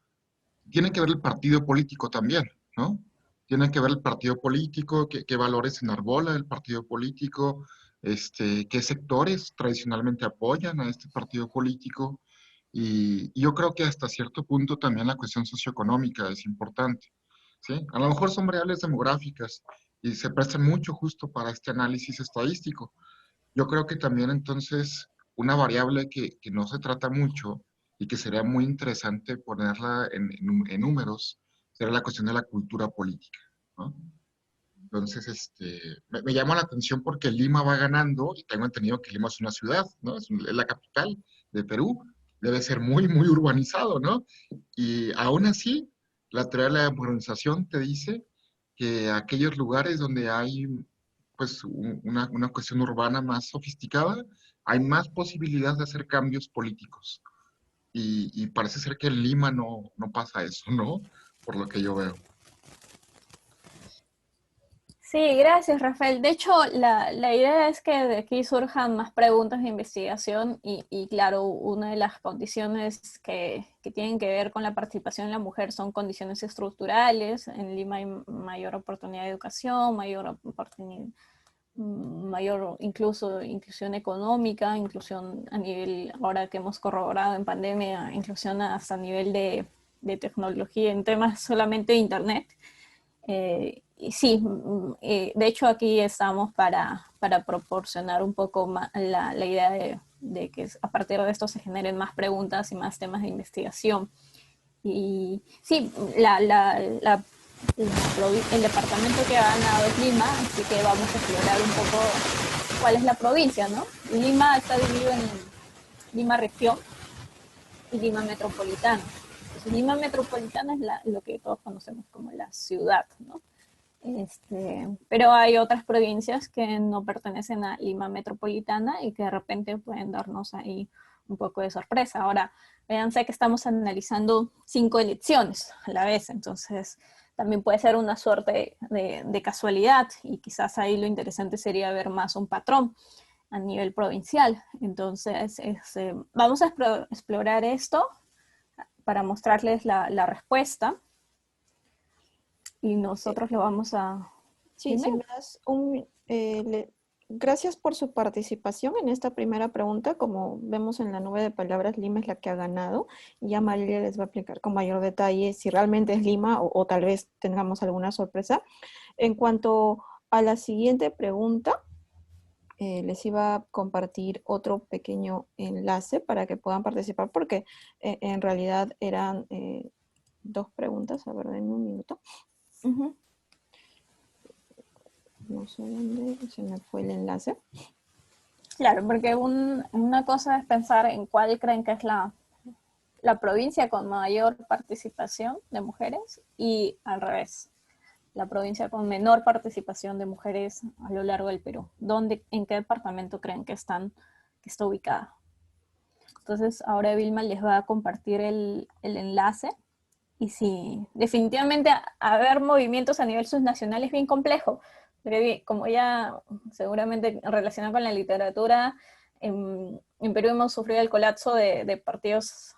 tiene que ver el partido político también, ¿no? Tiene que ver el partido político, qué valores enarbola el partido político, qué sectores tradicionalmente apoyan a este partido político. Y yo creo que hasta cierto punto también la cuestión socioeconómica es importante, ¿sí? A lo mejor son variables demográficas y se prestan mucho justo para este análisis estadístico. Yo creo que también entonces una variable que no se trata mucho y que sería muy interesante ponerla en números sería la cuestión de la cultura política, ¿no? Entonces, me llama la atención porque Lima va ganando y tengo entendido que Lima es una ciudad, ¿no? Es la capital de Perú, debe ser muy, muy urbanizado, ¿no? Y aún así, la teoría de la urbanización te dice que aquellos lugares donde hay pues una cuestión urbana más sofisticada, hay más posibilidades de hacer cambios políticos. Y parece ser que en Lima no pasa eso, ¿no? Por lo que yo veo. Sí, gracias, Rafael. De hecho, la idea es que de aquí surjan más preguntas de investigación y claro, una de las condiciones que tienen que ver con la participación de la mujer son condiciones estructurales. En Lima hay mayor oportunidad de educación, mayor inclusión económica, inclusión a nivel, ahora que hemos corroborado en pandemia, inclusión hasta a nivel de tecnología en temas solamente de Internet. Y sí, de hecho aquí estamos para proporcionar un poco más la idea de que a partir de esto se generen más preguntas y más temas de investigación. Y sí, el departamento que ha ganado es Lima, así que vamos a explorar un poco cuál es la provincia, ¿no? Lima está dividido en Lima región, y Lima Metropolitana. Entonces, Lima Metropolitana es lo que todos conocemos como la ciudad, ¿no? Pero hay otras provincias que no pertenecen a Lima Metropolitana y que de repente pueden darnos ahí un poco de sorpresa. Ahora, véanse que estamos analizando 5 elecciones a la vez, entonces también puede ser una suerte de casualidad y quizás ahí lo interesante sería ver más un patrón a nivel provincial. Entonces, vamos a explorar esto para mostrarles la respuesta y nosotros lo vamos a... Sí, sin más, gracias por su participación en esta primera pregunta. Como vemos en la nube de palabras, Lima es la que ha ganado. Y ya María les va a explicar con mayor detalle si realmente es Lima o tal vez tengamos alguna sorpresa. En cuanto a la siguiente pregunta, les iba a compartir otro pequeño enlace para que puedan participar porque en realidad eran 2 preguntas. A ver, denme un minuto. No sé dónde se me fue el enlace. Claro, porque una cosa es pensar en cuál creen que es la provincia con mayor participación de mujeres y al revés, la provincia con menor participación de mujeres a lo largo del Perú. ¿En qué departamento creen que está ubicada? Entonces ahora Vilma les va a compartir el enlace. Y sí, definitivamente haber movimientos a nivel subnacional es bien complejo, porque como ya seguramente relacionado con la literatura, en Perú hemos sufrido el colapso de partidos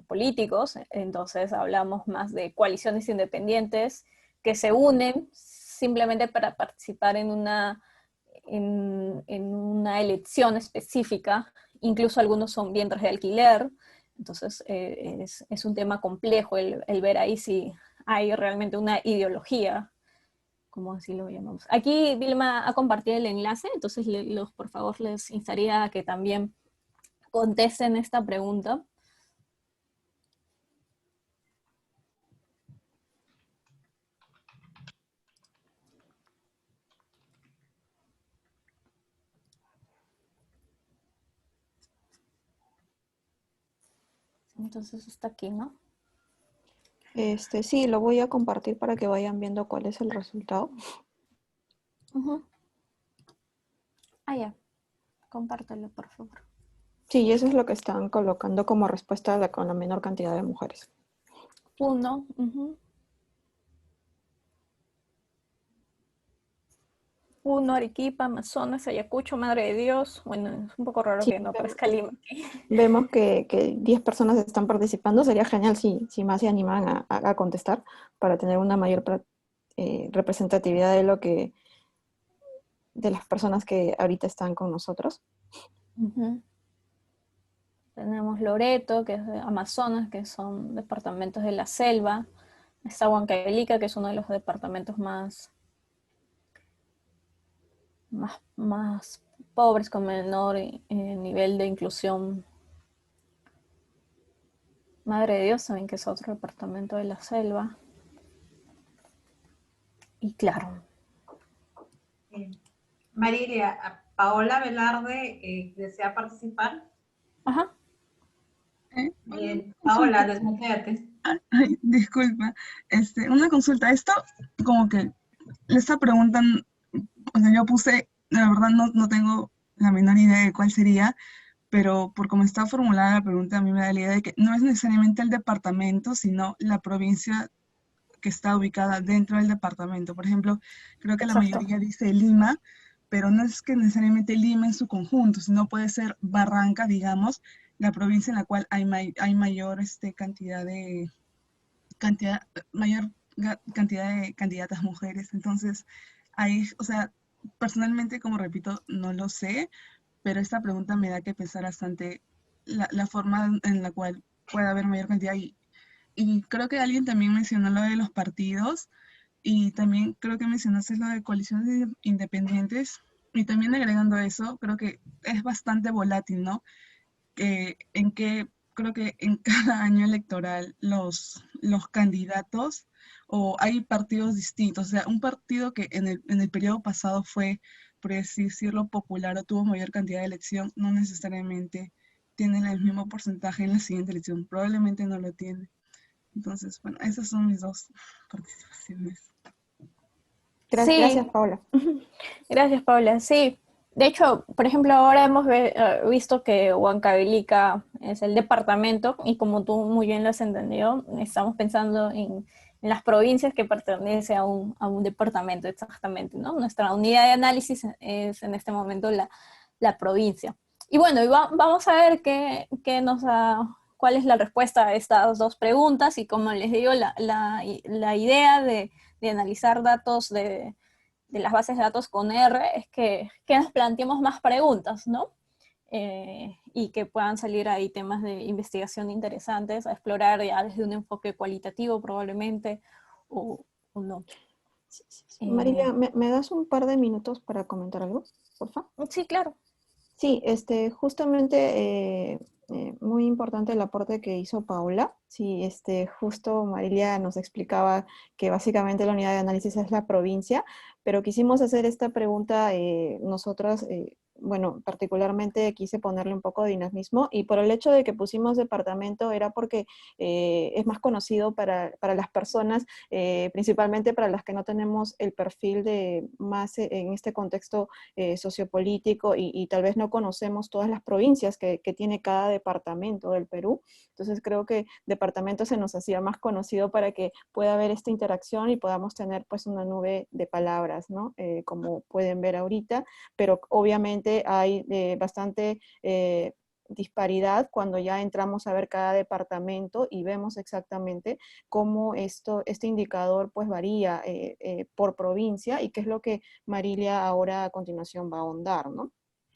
políticos, entonces hablamos más de coaliciones independientes que se unen simplemente para participar en una elección específica, incluso algunos son vientres de alquiler. Entonces es un tema complejo el ver ahí si hay realmente una ideología, como así lo llamamos. Aquí Vilma ha compartido el enlace, entonces por favor les instaría a que también contesten esta pregunta. Entonces está aquí, ¿no? Sí, lo voy a compartir para que vayan viendo cuál es el resultado. Ya. Compártelo, por favor. Sí, eso es lo que están colocando como respuesta con la menor cantidad de mujeres. 1. Arequipa, Amazonas, Ayacucho, Madre de Dios. Bueno, es un poco raro Sí, que no aparezca Lima. vemos que 10 personas están participando. Sería genial si más se animan a contestar para tener una mayor representatividad de las personas que ahorita están con nosotros. Tenemos Loreto, que es de Amazonas, que son departamentos de la selva. Está Huancavelica, que es uno de los departamentos más pobres, con menor nivel de inclusión. Madre de Dios, saben que es otro departamento de la selva. Y claro. Marilia, Paola Velarde desea participar. Ajá. Bien, Paola, desmuteate. Ay, disculpa, una consulta. Esto, como que, esta pregunta, o sea, yo puse, la verdad no tengo la menor idea de cuál sería, pero por cómo está formulada la pregunta, a mí me da la idea de que no es necesariamente el departamento, sino la provincia que está ubicada dentro del departamento. Por ejemplo, creo que la mayoría dice Lima, pero no es que necesariamente Lima en su conjunto, sino puede ser Barranca, digamos, la provincia en la cual hay mayor mayor cantidad de candidatas mujeres. Entonces, ahí, o sea, personalmente, como repito, no lo sé, pero esta pregunta me da que pensar bastante la forma en la cual puede haber mayor cantidad. Y creo que alguien también mencionó lo de los partidos, y también creo que mencionaste lo de coaliciones independientes, y también agregando eso, creo que es bastante volátil, ¿no? Creo que en cada año electoral los candidatos, o hay partidos distintos, o sea, un partido que en el periodo pasado fue, por así decirlo, popular o tuvo mayor cantidad de elección, no necesariamente tiene el mismo porcentaje en la siguiente elección. Probablemente no lo tiene. Entonces, bueno, esas son mis dos participaciones. Sí, Gracias, Paula. gracias, Paula. Sí, de hecho, por ejemplo, ahora hemos visto que Huancavelica es el departamento y como tú muy bien lo has entendido, estamos pensando en las provincias que pertenecen a un departamento exactamente, ¿no? Nuestra unidad de análisis es en este momento la provincia. Y bueno, vamos a ver cuál es la respuesta a estas dos preguntas y como les digo, la idea de analizar datos de las bases de datos con R es que nos planteemos más preguntas, ¿no? Y que puedan salir ahí temas de investigación interesantes a explorar ya desde un enfoque cualitativo probablemente o no. Marilia, ¿me das un par de minutos para comentar algo, por favor? Sí, claro. Sí, justamente muy importante el aporte que hizo Paula. Sí, justo Marilia nos explicaba que básicamente la unidad de análisis es la provincia, pero quisimos hacer esta pregunta nosotras, bueno, particularmente quise ponerle un poco de dinamismo y por el hecho de que pusimos departamento era porque es más conocido para las personas, principalmente para las que no tenemos el perfil de más en este contexto sociopolítico y tal vez no conocemos todas las provincias que tiene cada departamento del Perú. Entonces creo que departamento se nos hacía más conocido para que pueda haber esta interacción y podamos tener pues una nube de palabras, ¿no? Como pueden ver ahorita, pero obviamente hay bastante disparidad cuando ya entramos a ver cada departamento y vemos exactamente cómo este indicador pues varía por provincia y qué es lo que Marilia ahora a continuación va a ahondar, ¿no?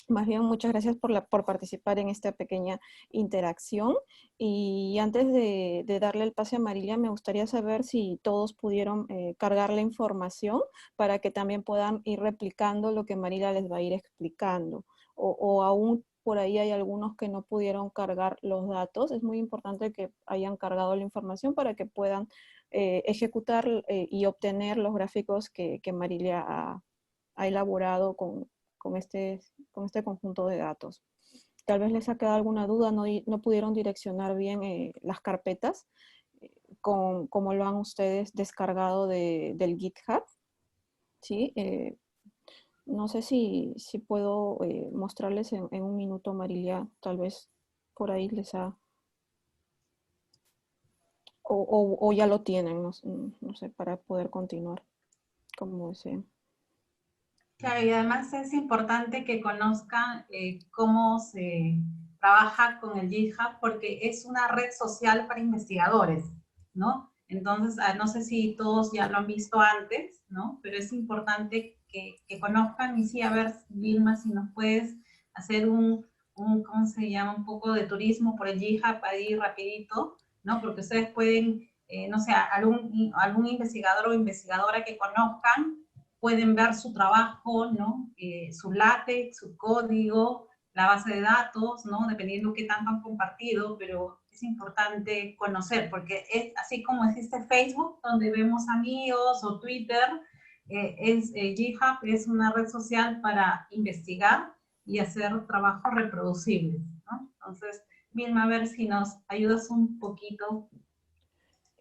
Más bien, muchas gracias por participar en esta pequeña interacción. Y antes de darle el pase a Marilia, me gustaría saber si todos pudieron cargar la información para que también puedan ir replicando lo que Marilia les va a ir explicando. O aún por ahí hay algunos que no pudieron cargar los datos. Es muy importante que hayan cargado la información para que puedan ejecutar y obtener los gráficos que Marilia ha elaborado con este conjunto de datos. Tal vez les ha quedado alguna duda, no pudieron direccionar bien las carpetas, como lo han ustedes descargado del GitHub. ¿Sí? No sé si puedo mostrarles en un minuto, Marilia, tal vez por ahí les ha... O ya lo tienen, no sé, para poder continuar como deseen. Claro, y además es importante que conozcan cómo se trabaja con el GitHub porque es una red social para investigadores, ¿no? Entonces, no sé si todos ya lo han visto antes, ¿no? Pero es importante que conozcan y sí, a ver, Vilma, si nos puedes hacer ¿cómo se llama? Un poco de turismo por el GitHub ahí rapidito, ¿no? Porque ustedes pueden, no sé, algún investigador o investigadora que conozcan, pueden ver su trabajo, ¿no? Su látex, su código, la base de datos, ¿no? Dependiendo qué tanto han compartido, pero es importante conocer, porque es así como existe Facebook, donde vemos amigos, o Twitter, GitHub es una red social para investigar y hacer trabajos reproducibles, ¿no? Entonces, Vilma, a ver si nos ayudas un poquito.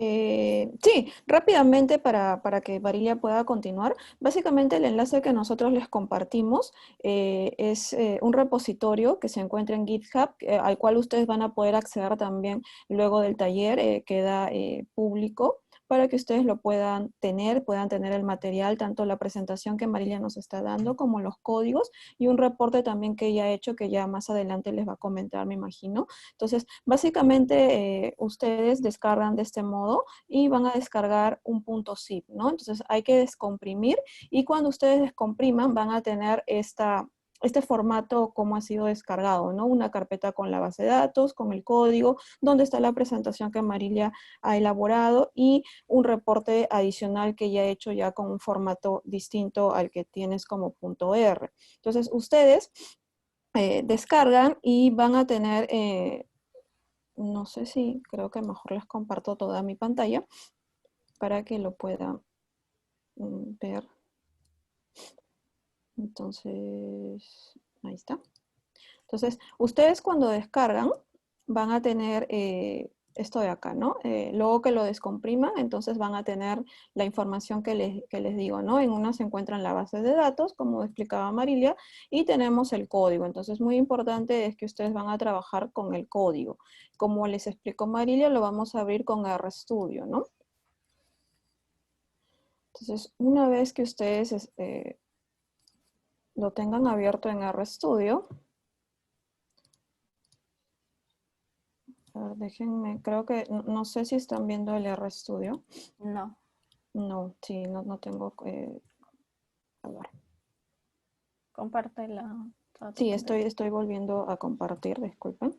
Sí, rápidamente para que Marilia pueda continuar. Básicamente el enlace que nosotros les compartimos es un repositorio que se encuentra en GitHub, al cual ustedes van a poder acceder también luego del taller, queda público, para que ustedes lo puedan tener el material, tanto la presentación que Marilia nos está dando como los códigos y un reporte también que ella ha hecho que ya más adelante les va a comentar, me imagino. Entonces, básicamente ustedes descargan de este modo y van a descargar un .zip, ¿no? Entonces hay que descomprimir y cuando ustedes descompriman van a tener este formato como ha sido descargado, ¿no? Una carpeta con la base de datos, con el código, donde está la presentación que Marilia ha elaborado y un reporte adicional que ya he hecho ya con un formato distinto al que tienes como .r. Entonces ustedes descargan y van a tener... no sé si, creo que mejor les comparto toda mi pantalla para que lo puedan ver. Entonces, ahí está. Entonces, ustedes cuando descargan van a tener esto de acá, ¿no? Luego que lo descompriman, entonces van a tener la información que les digo, ¿no? En una se encuentran la base de datos, como explicaba Marilia, y tenemos el código. Entonces, muy importante es que ustedes van a trabajar con el código. Como les explicó Marilia, lo vamos a abrir con RStudio, ¿no? Entonces, una vez que ustedes lo tengan abierto en RStudio, a ver, déjenme, creo que, no sé si están viendo el RStudio. No. No, sí, no tengo, a ver. Comparte la... Sí, estoy volviendo a compartir, disculpen.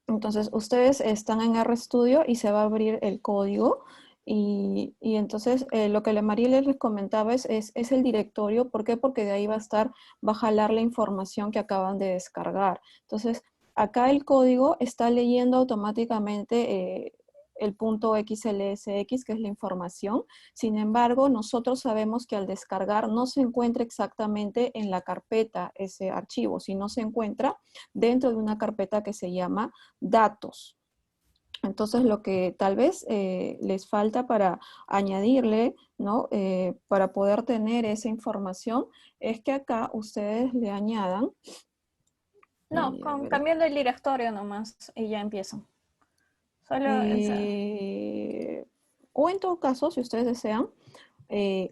Entonces, ustedes están en RStudio y se va a abrir el código. Y entonces, lo que María les comentaba es el directorio. ¿Por qué? Porque de ahí va a jalar la información que acaban de descargar. Entonces, acá el código está leyendo automáticamente el punto XLSX, que es la información. Sin embargo, nosotros sabemos que al descargar no se encuentra exactamente en la carpeta ese archivo, sino se encuentra dentro de una carpeta que se llama datos. Entonces, lo que tal vez les falta para añadirle, ¿no? Para poder tener esa información, es que acá ustedes le añadan. No, cambiando el directorio nomás y ya empiezan. Solo o en todo caso, si ustedes desean,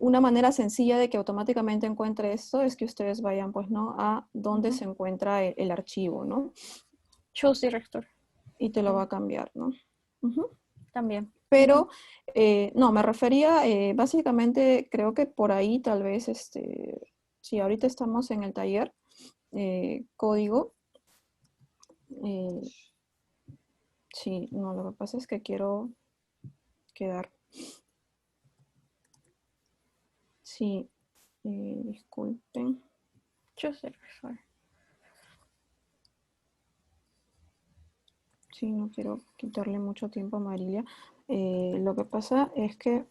una manera sencilla de que automáticamente encuentre esto es que ustedes vayan, pues, ¿no? A donde se encuentra el archivo, ¿no? Choose directory. Y te lo va a cambiar, ¿no? También. Pero, no, me refería, básicamente, creo que por ahí tal vez, si ahorita estamos en el taller, código, sí, no, lo que pasa es que quiero quedar. Sí, disculpen. Sí, no quiero quitarle mucho tiempo a Marilia. Lo que pasa es que...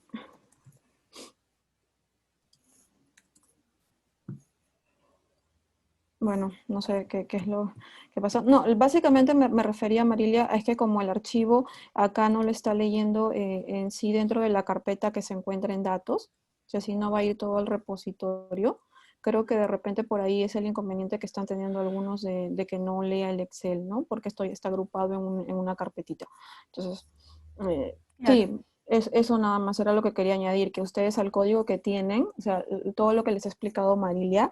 Bueno, no sé qué es lo que pasa. No, básicamente me refería, Marilia, es que como el archivo acá no lo está leyendo en sí dentro de la carpeta que se encuentra en datos, o sea, si no va a ir todo al repositorio, creo que de repente por ahí es el inconveniente que están teniendo algunos de que no lea el Excel, ¿no? Porque está agrupado en una carpetita. Entonces, sí, eso nada más era lo que quería añadir, que ustedes al código que tienen, o sea, todo lo que les ha explicado Marilia,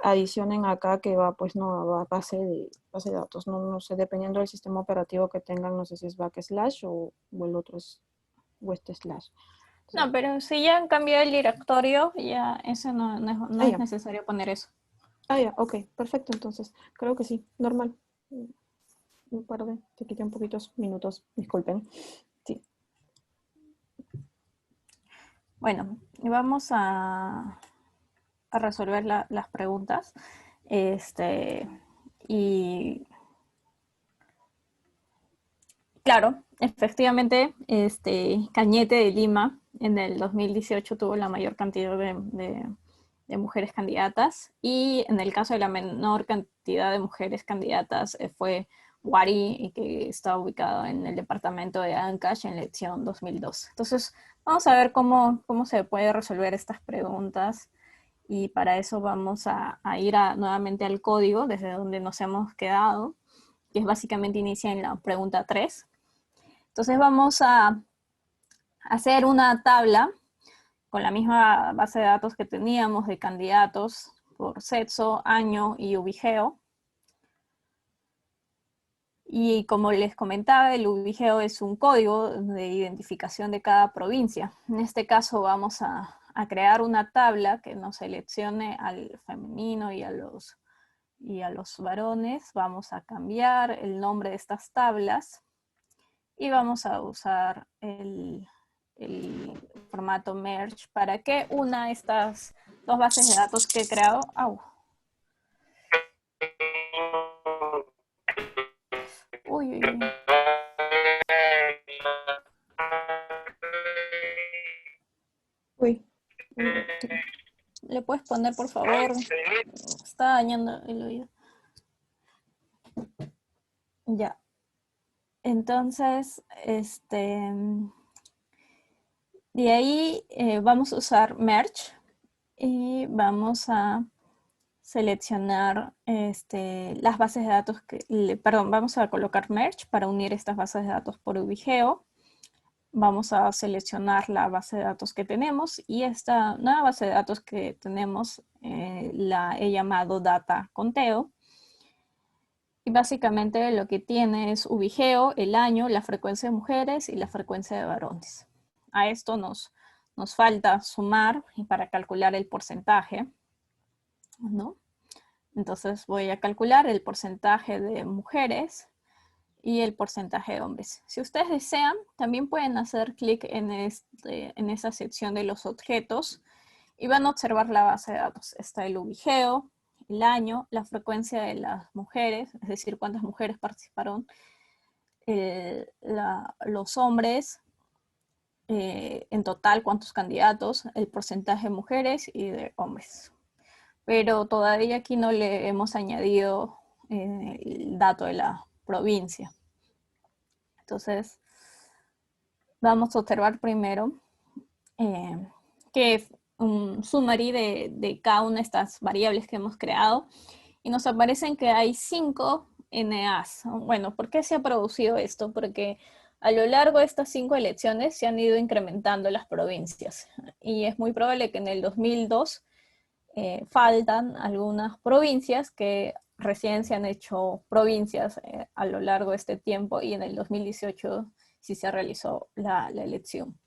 adicionen acá que va, pues, no, a base de datos, no sé, dependiendo del sistema operativo que tengan, no sé si es backslash o el otro es slash. No, pero si ya han cambiado el directorio, ya eso no es necesario poner eso. Ah, ya, ok, perfecto, entonces, creo que sí, normal. Te quité un poquitos minutos, disculpen. Sí. Bueno, vamos a resolver las preguntas. Y claro, efectivamente, Cañete de Lima en el 2018 tuvo la mayor cantidad de mujeres candidatas, y en el caso de la menor cantidad de mujeres candidatas fue Huari, que está ubicado en el departamento de Ancash en la elección 2012. Entonces, vamos a ver cómo se puede resolver estas preguntas, y para eso vamos a ir nuevamente al código desde donde nos hemos quedado, que es básicamente inicia en la pregunta 3. Entonces vamos a hacer una tabla con la misma base de datos que teníamos de candidatos por sexo, año y ubigeo. Y como les comentaba, el ubigeo es un código de identificación de cada provincia. En este caso vamos a crear una tabla que nos seleccione al femenino y a los varones. Vamos a cambiar el nombre de estas tablas y vamos a usar el formato merge para que una de estas dos bases de datos que he creado. Uy. Uy. ¿Le puedes poner, por favor? Está dañando el oído. Entonces, de ahí vamos a usar Merge y vamos a seleccionar las bases de datos vamos a colocar Merge para unir estas bases de datos por ubigeo. Vamos a seleccionar la base de datos que tenemos y esta nueva base de datos que tenemos la he llamado Data Conteo. Y básicamente lo que tiene es ubigeo, el año, la frecuencia de mujeres y la frecuencia de varones. A esto nos falta sumar y para calcular el porcentaje, ¿no? Entonces voy a calcular el porcentaje de mujeres y el porcentaje de hombres. Si ustedes desean, también pueden hacer clic en esa sección de los objetos y van a observar la base de datos. Está el ubigeo, el año, la frecuencia de las mujeres, es decir, cuántas mujeres participaron, los hombres, en total cuántos candidatos, el porcentaje de mujeres y de hombres. Pero todavía aquí no le hemos añadido el dato de la provincia. Entonces, vamos a observar primero que un summary de cada una de estas variables que hemos creado y nos aparecen que hay 5 NAs. Bueno, ¿por qué se ha producido esto? Porque a lo largo de estas 5 elecciones se han ido incrementando las provincias y es muy probable que en el 2002 faltan algunas provincias que recién se han hecho provincias a lo largo de este tiempo y en el 2018 sí se realizó la elección.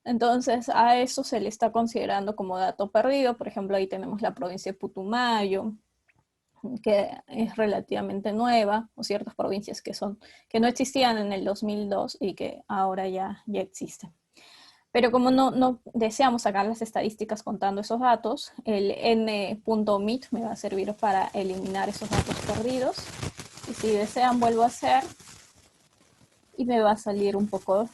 Entonces a eso se le está considerando como dato perdido. Por ejemplo, ahí tenemos la provincia de Putumayo, que es relativamente nueva, o ciertas provincias que no existían en el 2002 y que ahora ya existen. Pero como no deseamos sacar las estadísticas contando esos datos, el n.mit me va a servir para eliminar esos datos perdidos. Y si desean, vuelvo a hacer y me va a salir un poco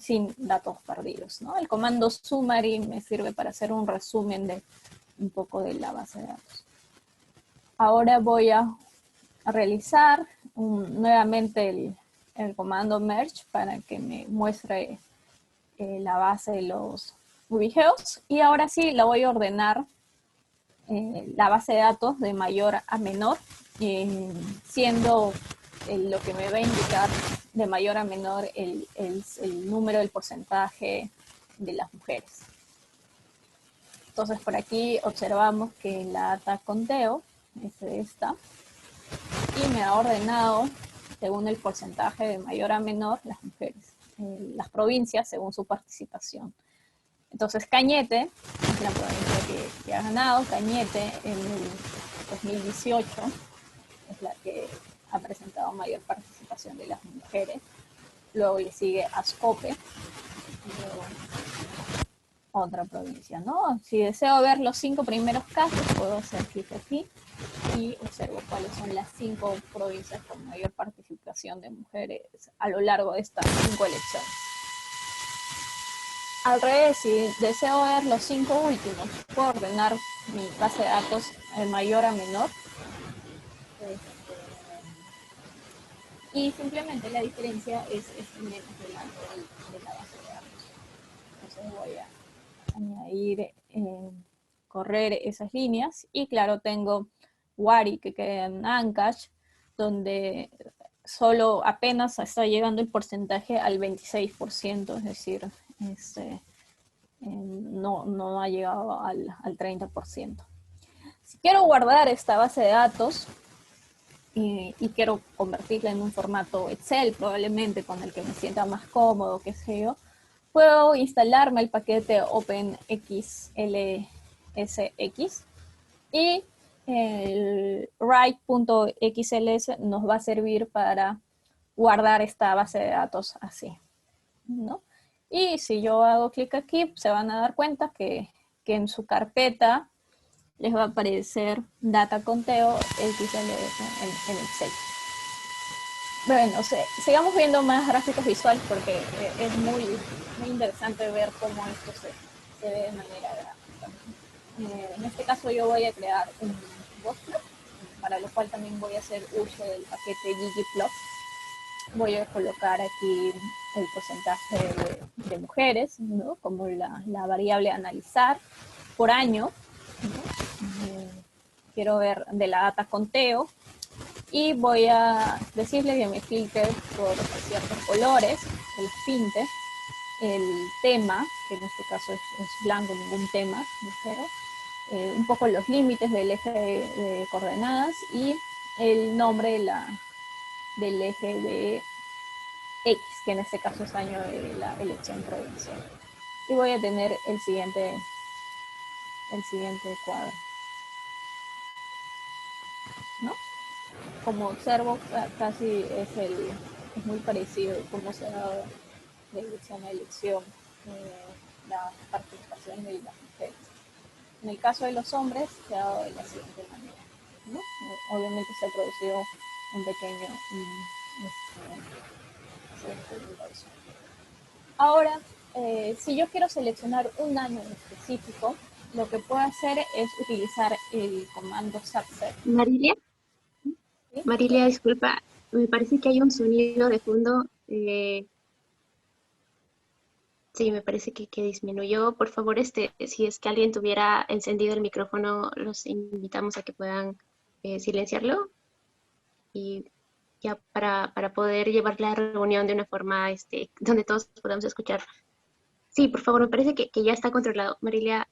sin datos perdidos, ¿no? El comando summary me sirve para hacer un resumen de un poco de la base de datos. Ahora voy a realizar nuevamente el comando merge para que me muestre la base de los ubigeos y ahora sí la voy a ordenar la base de datos de mayor a menor, siendo lo que me va a indicar de mayor a menor el número del porcentaje de las mujeres. Entonces por aquí observamos que la data conteo es esta y me ha ordenado según el porcentaje de mayor a menor las mujeres, las provincias según su participación. Entonces Cañete es la provincia que ha ganado. Cañete en el 2018 es la que ha presentado mayor participación de las mujeres. Luego le sigue Ascope, y luego otra provincia, ¿no? Si deseo ver los 5 primeros casos, puedo hacer clic aquí y observo cuáles son las 5 provincias con mayor participación de mujeres a lo largo de estas 5 elecciones. Al revés, si deseo ver los 5 últimos, puedo ordenar mi base de datos de mayor a menor. Y simplemente la diferencia es menos de la base de datos. Entonces voy a añadir, correr esas líneas. Y claro, tengo Wari que queda en Ancash, donde solo apenas está llegando el porcentaje al 26%, es decir, no ha llegado al 30%. Si quiero guardar esta base de datos y quiero convertirla en un formato Excel, probablemente con el que me sienta más cómodo, qué sé yo, puedo instalarme el paquete OpenXLSX y el write.xls nos va a servir para guardar esta base de datos así, ¿no? Y si yo hago clic aquí, se van a dar cuenta que en su carpeta les va a aparecer data conteo XLS en Excel. Bueno, sigamos viendo más gráficos visuales porque es muy interesante ver cómo esto se ve de manera gráfica. En este caso yo voy a crear un ggplot, para lo cual también voy a hacer uso del paquete ggplot. voy a colocar aquí el porcentaje de mujeres, ¿no? Como la variable a analizar por año, ¿no? Quiero ver de la data conteo, y voy a decirle que me filtre por ciertos colores, el pinte, el tema, que en este caso es blanco, ningún tema, un poco los límites del eje de coordenadas y el nombre del eje de X, que en este caso es año de la elección provincial. Y voy a tener el siguiente cuadro, ¿no? Como observo, casi es muy parecido cómo se da de elección a elección la participación de las mujeres. En el caso de los hombres se ha dado de la siguiente manera, ¿no? Obviamente se ha producido un pequeño Ahora, si yo quiero seleccionar un año en específico, lo que puedo hacer es utilizar el comando subset. Marilia, ¿Sí? Marilia, disculpa, me parece que hay un sonido de fondo. Sí, me parece que disminuyó. Por favor, si es que alguien tuviera encendido el micrófono, los invitamos a que puedan silenciarlo y ya para poder llevar la reunión de una forma donde todos podamos escuchar. Sí, por favor, me parece que ya está controlado. Marilia,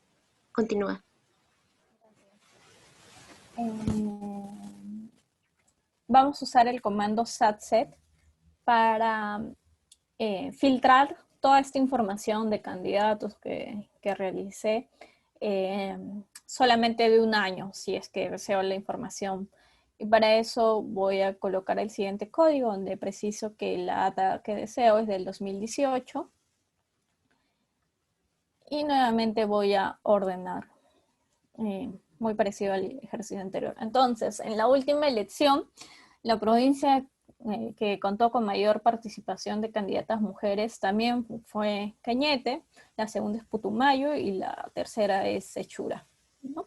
continúa. Vamos a usar el comando subset para filtrar toda esta información de candidatos que realicé solamente de un año, si es que deseo la información. Y para eso voy a colocar el siguiente código, donde preciso que la data que deseo es del 2018. Y nuevamente voy a ordenar, muy parecido al ejercicio anterior. Entonces, en la última elección, la provincia que contó con mayor participación de candidatas mujeres también fue Cañete, la segunda es Putumayo y la tercera es Sechura, ¿no?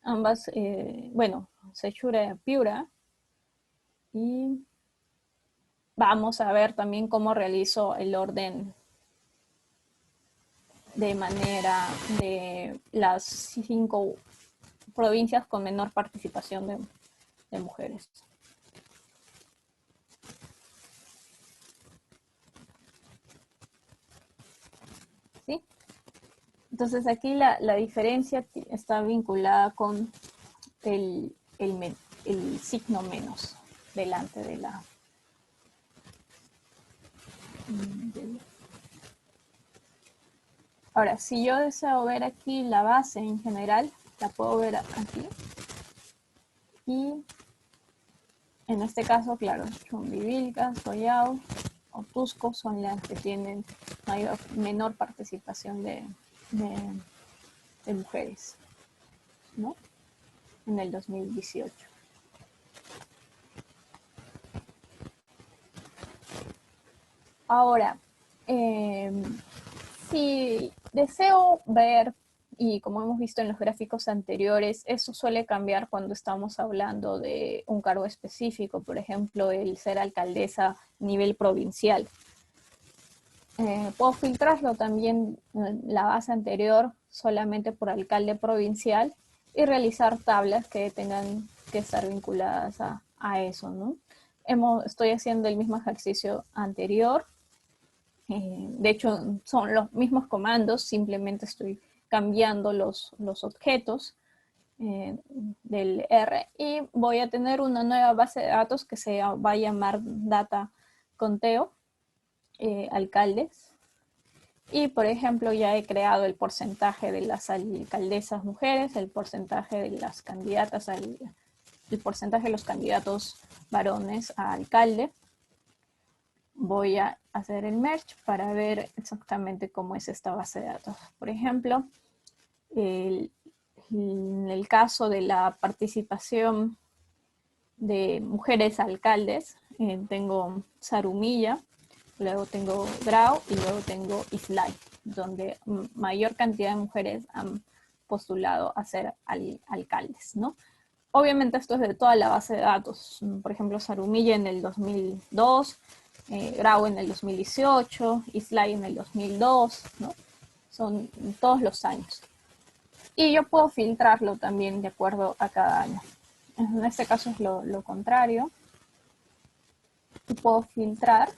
Ambas, bueno, Sechura, Piura, y vamos a ver también cómo realizo el orden de manera de las 5 provincias con menor participación de mujeres. ¿Sí? Entonces aquí la diferencia está vinculada con el signo menos delante de la... Ahora, si yo deseo ver aquí la base en general, la puedo ver aquí. Y en este caso, claro, Chumbivilcas, Collao o Tusco son las que tienen menor participación de mujeres, ¿no? En el 2018. Ahora, si deseo ver, y como hemos visto en los gráficos anteriores, eso suele cambiar cuando estamos hablando de un cargo específico, por ejemplo, el ser alcaldesa a nivel provincial. Puedo filtrarlo también en la base anterior solamente por alcalde provincial y realizar tablas que tengan que estar vinculadas a eso, ¿no? Estoy haciendo el mismo ejercicio anterior. De hecho, son los mismos comandos, simplemente estoy cambiando los objetos del R y voy a tener una nueva base de datos que se va a llamar data conteo, alcaldes. Y, por ejemplo, ya he creado el porcentaje de las alcaldesas mujeres, el porcentaje de las candidatas, el porcentaje de los candidatos varones a alcalde. Voy a hacer el merge para ver exactamente cómo es esta base de datos. Por ejemplo, en el caso de la participación de mujeres alcaldes, tengo Zarumilla, luego tengo Grau y luego tengo Islay, donde mayor cantidad de mujeres han postulado a ser alcaldes, ¿no? Obviamente esto es de toda la base de datos. Por ejemplo, Zarumilla en el 2002, Grau en el 2018, Islay en el 2002, ¿no? Son todos los años. Y yo puedo filtrarlo también de acuerdo a cada año. En este caso es lo contrario. Y puedo filtrar,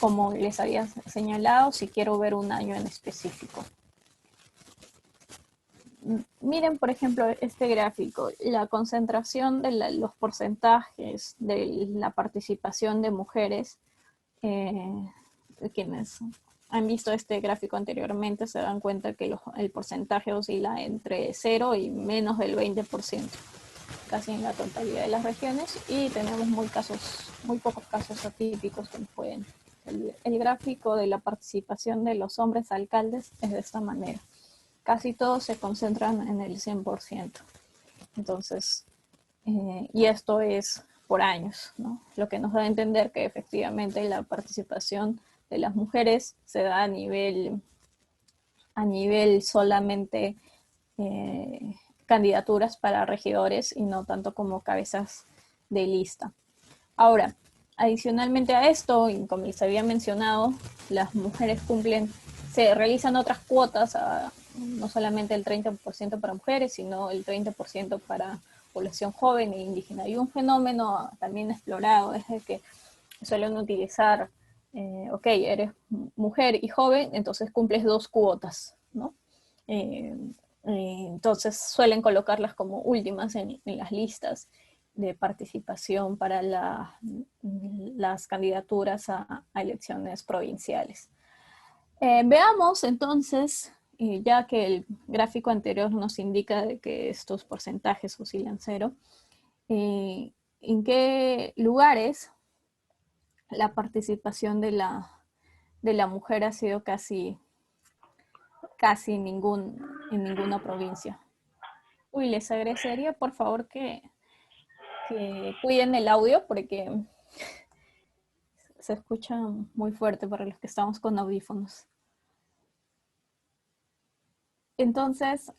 como les había señalado, si quiero ver un año en específico. Miren, por ejemplo, este gráfico, la concentración de los porcentajes de la participación de mujeres. Quienes han visto este gráfico anteriormente se dan cuenta que el porcentaje oscila entre 0 y menos del 20%, casi en la totalidad de las regiones, y tenemos muy pocos casos atípicos que pueden. El gráfico de la participación de los hombres alcaldes es de esta manera. Casi todos se concentran en el 100%. Entonces, y esto es por años, ¿no? Lo que nos da a entender que efectivamente la participación de las mujeres se da a nivel solamente candidaturas para regidores y no tanto como cabezas de lista. Ahora, adicionalmente a esto, y como les había mencionado, las mujeres se realizan otras cuotas, no solamente el 30% para mujeres, sino el 30% para población joven e indígena. Y un fenómeno también explorado es el que suelen utilizar, ok, eres mujer y joven, entonces cumples 2 cuotas, ¿no? Entonces suelen colocarlas como últimas en las listas de participación para las candidaturas a elecciones provinciales. Veamos entonces, ya que el gráfico anterior nos indica de que estos porcentajes oscilan 0, en qué lugares la participación de la mujer ha sido casi en ninguna provincia. Uy, les agradecería por favor que cuiden el audio porque se escucha muy fuerte para los que estamos con audífonos. Entonces,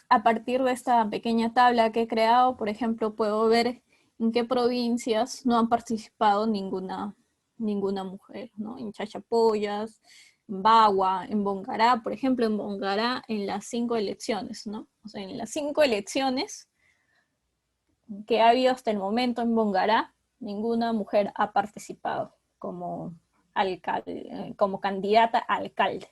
a partir de esta pequeña tabla que he creado, por ejemplo, puedo ver en qué provincias no han participado ninguna mujer, ¿no? En Chachapoyas, en Bagua, en Bongará, por ejemplo, en Bongará en las 5 elecciones, ¿no? O sea, en las 5 elecciones que ha habido hasta el momento en Bongará, ninguna mujer ha participado como candidata a alcalde.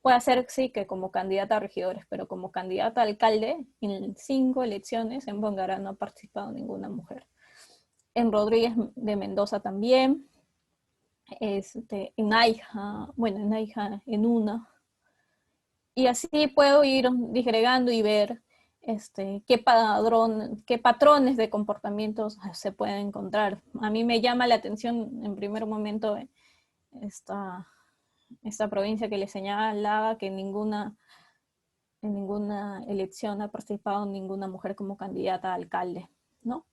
Puede ser, sí, que como candidata a regidores, pero como candidata a alcalde, en 5 elecciones en Bongará no ha participado ninguna mujer. En Rodríguez de Mendoza también, en Naija, en una. Y así puedo ir disgregando y ver qué patrones de comportamientos se pueden encontrar. A mí me llama la atención en primer momento esta provincia que les señalaba que en ninguna elección ha participado ninguna mujer como candidata a alcalde, ¿no?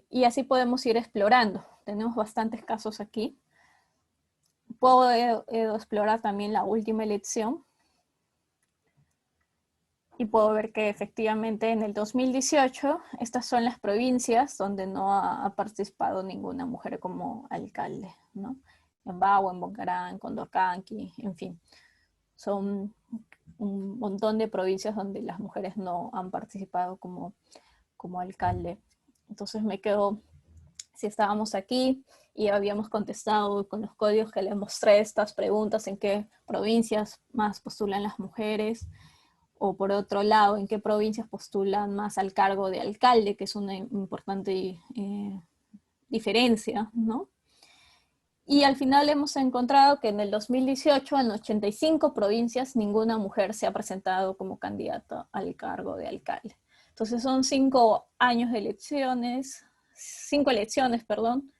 Y así podemos ir explorando. Tenemos bastantes casos aquí. Puedo explorar también la última elección y puedo ver que efectivamente en el 2018 estas son las provincias donde no ha participado ninguna mujer como alcalde, ¿no? En Bagua, en Bongará, en Condorcanqui, en fin. Son un montón de provincias donde las mujeres no han participado como alcalde. Entonces me quedo, si estábamos aquí y habíamos contestado con los códigos que les mostré estas preguntas, en qué provincias más postulan las mujeres, o por otro lado, en qué provincias postulan más al cargo de alcalde, que es una importante diferencia, ¿no? Y al final hemos encontrado que en el 2018, en 85 provincias, ninguna mujer se ha presentado como candidata al cargo de alcalde. Entonces son 5 años de elecciones, 5 elecciones, perdón.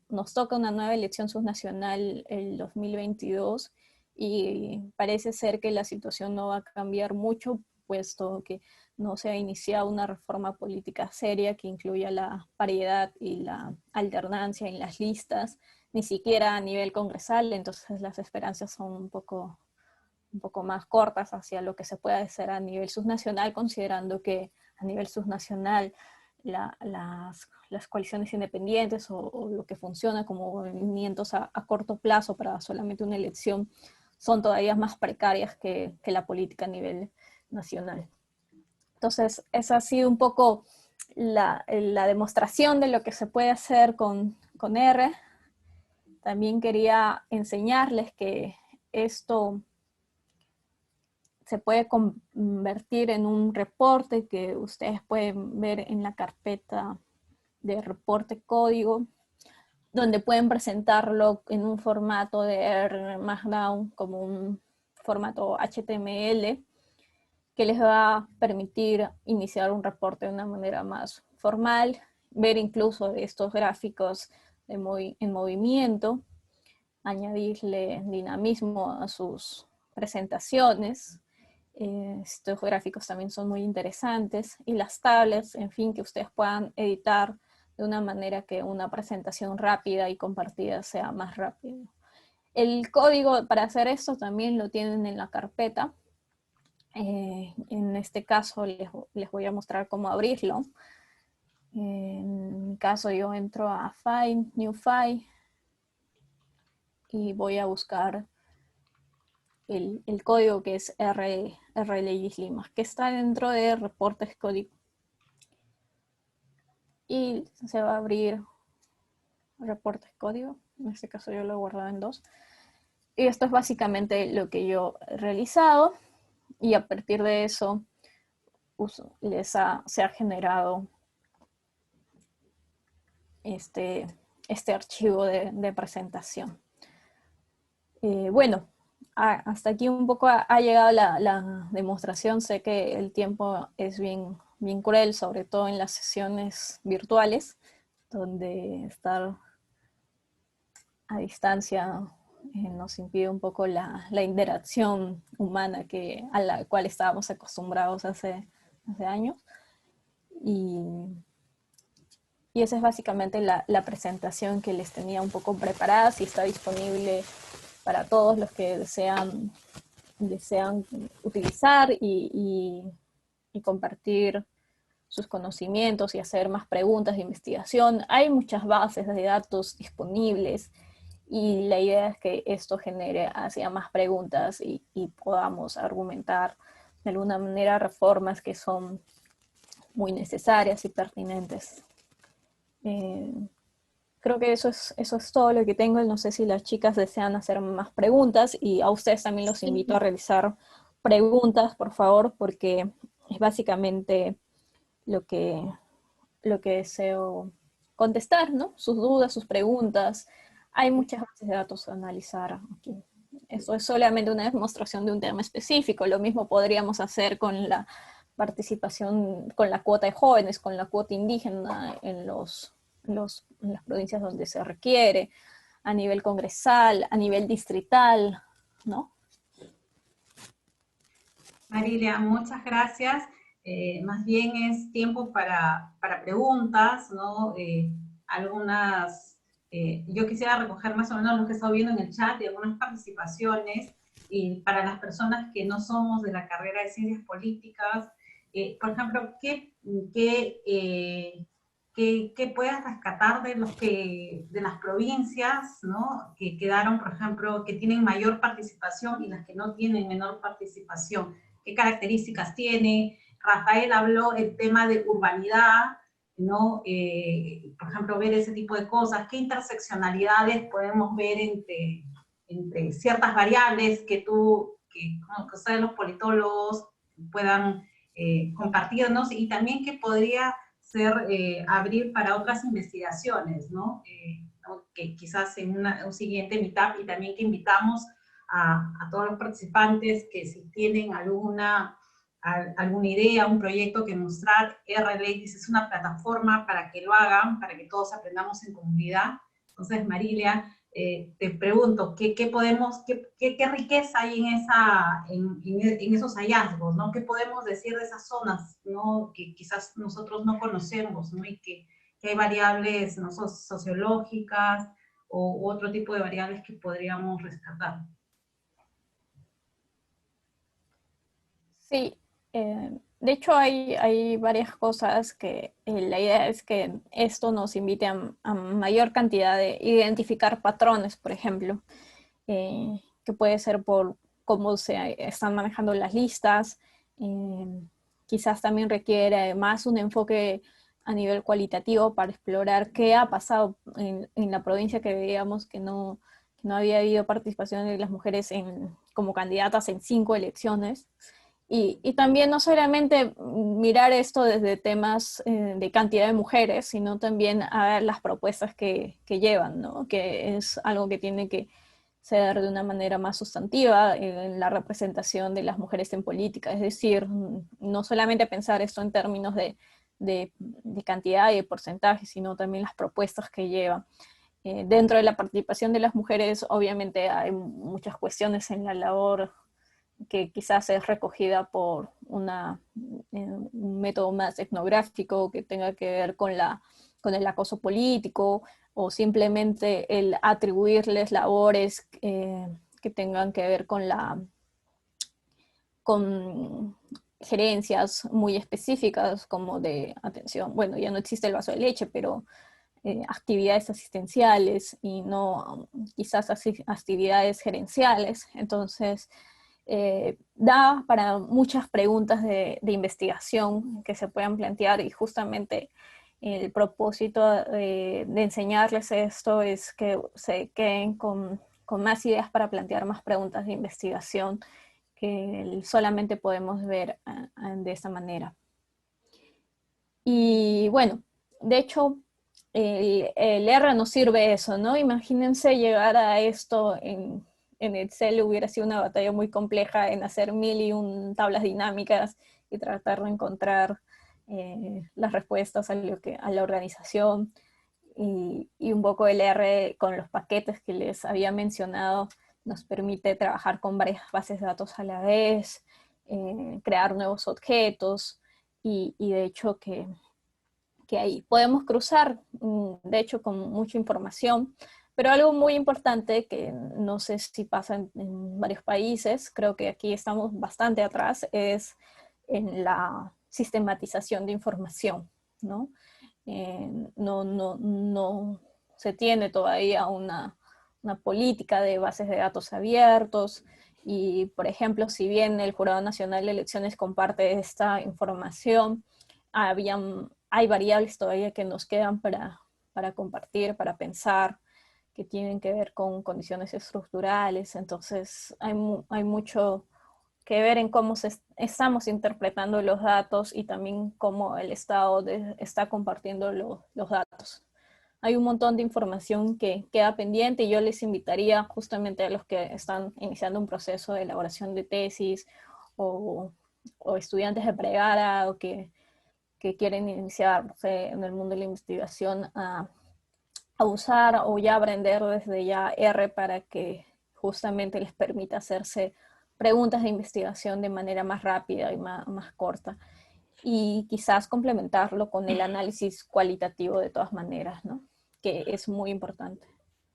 Nos toca una nueva elección subnacional el 2022 y parece ser que la situación no va a cambiar mucho, puesto que no se ha iniciado una reforma política seria que incluya la paridad y la alternancia en las listas, ni siquiera a nivel congresal. Entonces las esperanzas son un poco más cortas hacia lo que se puede hacer a nivel subnacional, considerando que a nivel subnacional las coaliciones independientes o lo que funciona como movimientos a corto plazo para solamente una elección son todavía más precarias que la política a nivel nacional. Entonces, esa ha sido un poco la demostración de lo que se puede hacer con R. También quería enseñarles que esto se puede convertir en un reporte que ustedes pueden ver en la carpeta de reporte código, donde pueden presentarlo en un formato de R Markdown, como un formato HTML, que les va a permitir iniciar un reporte de una manera más formal, ver incluso estos gráficos en movimiento, añadirle dinamismo a sus presentaciones. Estos gráficos también son muy interesantes, y las tablets, en fin, que ustedes puedan editar de una manera que una presentación rápida y compartida sea más rápido. El código para hacer esto también lo tienen en la carpeta. En este caso les voy a mostrar cómo abrirlo. En mi caso yo entro a File, New File, y voy a buscar el código que es R-Ladies Lima, que está dentro de reportes código. Y se va a abrir reportes código. En este caso yo lo he guardado en 2. Y esto es básicamente lo que yo he realizado. Y a partir de eso se ha generado este archivo de presentación. Bueno, hasta aquí un poco ha llegado la demostración. Sé que el tiempo es bien cruel, sobre todo en las sesiones virtuales, donde estar a distancia nos impide un poco la interacción humana a la cual estábamos acostumbrados hace años. Y esa es básicamente la presentación que les tenía un poco preparada. Si está disponible para todos los que desean utilizar y compartir sus conocimientos y hacer más preguntas de investigación. Hay muchas bases de datos disponibles, y la idea es que esto genere hacia más preguntas y podamos argumentar de alguna manera reformas que son muy necesarias y pertinentes. Creo que eso es todo lo que tengo. No sé si las chicas desean hacer más preguntas, y a ustedes también los invito a realizar preguntas, por favor, porque es básicamente lo que deseo contestar, ¿no? Sus dudas, sus preguntas. Hay muchas bases de datos a analizar aquí. Eso es solamente una demostración de un tema específico. Lo mismo podríamos hacer con la participación, con la cuota de jóvenes, con la cuota indígena en las provincias donde se requiere, a nivel congresal, a nivel distrital, ¿no? Marilia, muchas gracias. Más bien es tiempo para preguntas, ¿no? Yo quisiera recoger más o menos lo que he estado viendo en el chat y algunas participaciones, y para las personas que no somos de la carrera de Ciencias Políticas, por ejemplo, ¿qué puedas rescatar de las provincias, ¿no? Que quedaron, por ejemplo, que tienen mayor participación y las que no tienen menor participación? ¿Qué características tiene? Rafael habló el tema de urbanidad, ¿no? Por ejemplo, ver ese tipo de cosas. ¿Qué interseccionalidades podemos ver entre ciertas variables que ustedes los politólogos puedan compartirnos? Y también qué podría ser abrir para otras investigaciones, ¿no? Que quizás en un siguiente meetup, y también que invitamos a todos los participantes que si tienen alguna idea, un proyecto que mostrar, R-Ladies es una plataforma para que lo hagan, para que todos aprendamos en comunidad. Entonces, Marilia, te pregunto, ¿qué riqueza hay en esos hallazgos, ¿no? ¿Qué podemos decir de esas zonas, ¿no? Que quizás nosotros no conocemos, ¿no? Y que hay variables, ¿no? Sociológicas u otro tipo de variables que podríamos rescatar. Sí, De hecho, hay varias cosas que la idea es que esto nos invite a mayor cantidad de identificar patrones, por ejemplo, que puede ser por cómo se están manejando las listas. eh, Quizás también requiere más un enfoque a nivel cualitativo para explorar qué ha pasado en la provincia que veíamos que no había habido participación de las mujeres como candidatas en 5 elecciones. Y también no solamente mirar esto desde temas de cantidad de mujeres, sino también a ver las propuestas que llevan, ¿no? Que es algo que tiene que ser de una manera más sustantiva en la representación de las mujeres en política. Es decir, no solamente pensar esto en términos de cantidad y de porcentaje, sino también las propuestas que llevan. Dentro de la participación de las mujeres, obviamente hay muchas cuestiones en la labor que quizás es recogida por un método más etnográfico que tenga que ver con el acoso político, o simplemente el atribuirles labores que tengan que ver con gerencias muy específicas, como de atención, bueno, ya no existe el vaso de leche, pero actividades asistenciales y no quizás actividades gerenciales. Entonces, da para muchas preguntas de investigación que se puedan plantear, y justamente el propósito de enseñarles esto es que se queden con más ideas para plantear más preguntas de investigación que solamente podemos ver de esta manera. Y bueno, de hecho, el R nos sirve eso, ¿no? Imagínense llegar a esto en Excel, hubiera sido una batalla muy compleja en hacer 1001 tablas dinámicas y tratar de encontrar las respuestas a la organización. Y un poco el R con los paquetes que les había mencionado nos permite trabajar con varias bases de datos a la vez, crear nuevos objetos, y de hecho que ahí podemos cruzar, de hecho, con mucha información. Pero algo muy importante que no sé si pasa en varios países, creo que aquí estamos bastante atrás, es en la sistematización de información, ¿no? No se tiene todavía una política de bases de datos abiertos. Y, por ejemplo, si bien el Jurado Nacional de Elecciones comparte esta información, hay variables todavía que nos quedan para compartir, para pensar, que tienen que ver con condiciones estructurales. Entonces hay mucho que ver en cómo estamos interpretando los datos, y también cómo el Estado está compartiendo los datos. Hay un montón de información que queda pendiente, y yo les invitaría justamente a los que están iniciando un proceso de elaboración de tesis, o estudiantes de pregrado, o que quieren iniciarse en el mundo de la investigación, a usar o ya aprender desde ya R, para que justamente les permita hacerse preguntas de investigación de manera más rápida y más corta, y quizás complementarlo con el análisis cualitativo de todas maneras, ¿no? Que es muy importante.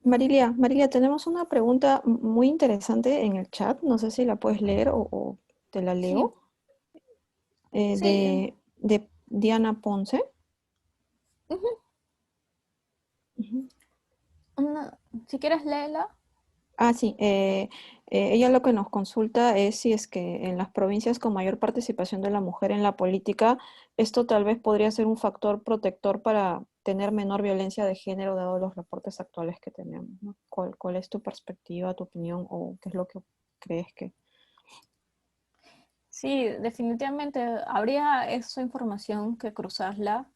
Marilia, tenemos una pregunta muy interesante en el chat, no sé si la puedes leer o te la leo. Sí. De Diana Ponce. Si quieres, léela. Ah, sí. Ella lo que nos consulta es si es que en las provincias con mayor participación de la mujer en la política, esto tal vez podría ser un factor protector para tener menor violencia de género, dado los reportes actuales que tenemos, ¿no? ¿Cuál es tu perspectiva, tu opinión, o qué es lo que crees que... Sí, definitivamente habría esa información que cruzarla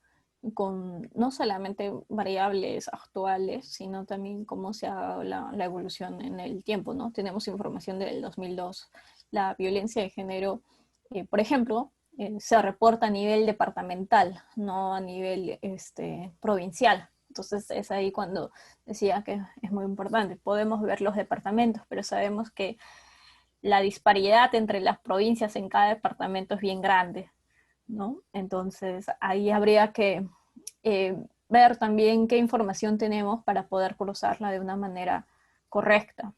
con no solamente variables actuales, sino también cómo se ha dado la evolución en el tiempo, ¿no? Tenemos información del 2002. La violencia de género, por ejemplo, se reporta a nivel departamental, no a nivel provincial. Entonces es ahí cuando decía que es muy importante. Podemos ver los departamentos, pero sabemos que la disparidad entre las provincias en cada departamento es bien grande, ¿no? Entonces ahí habría que ver también qué información tenemos para poder cruzarla de una manera correcta.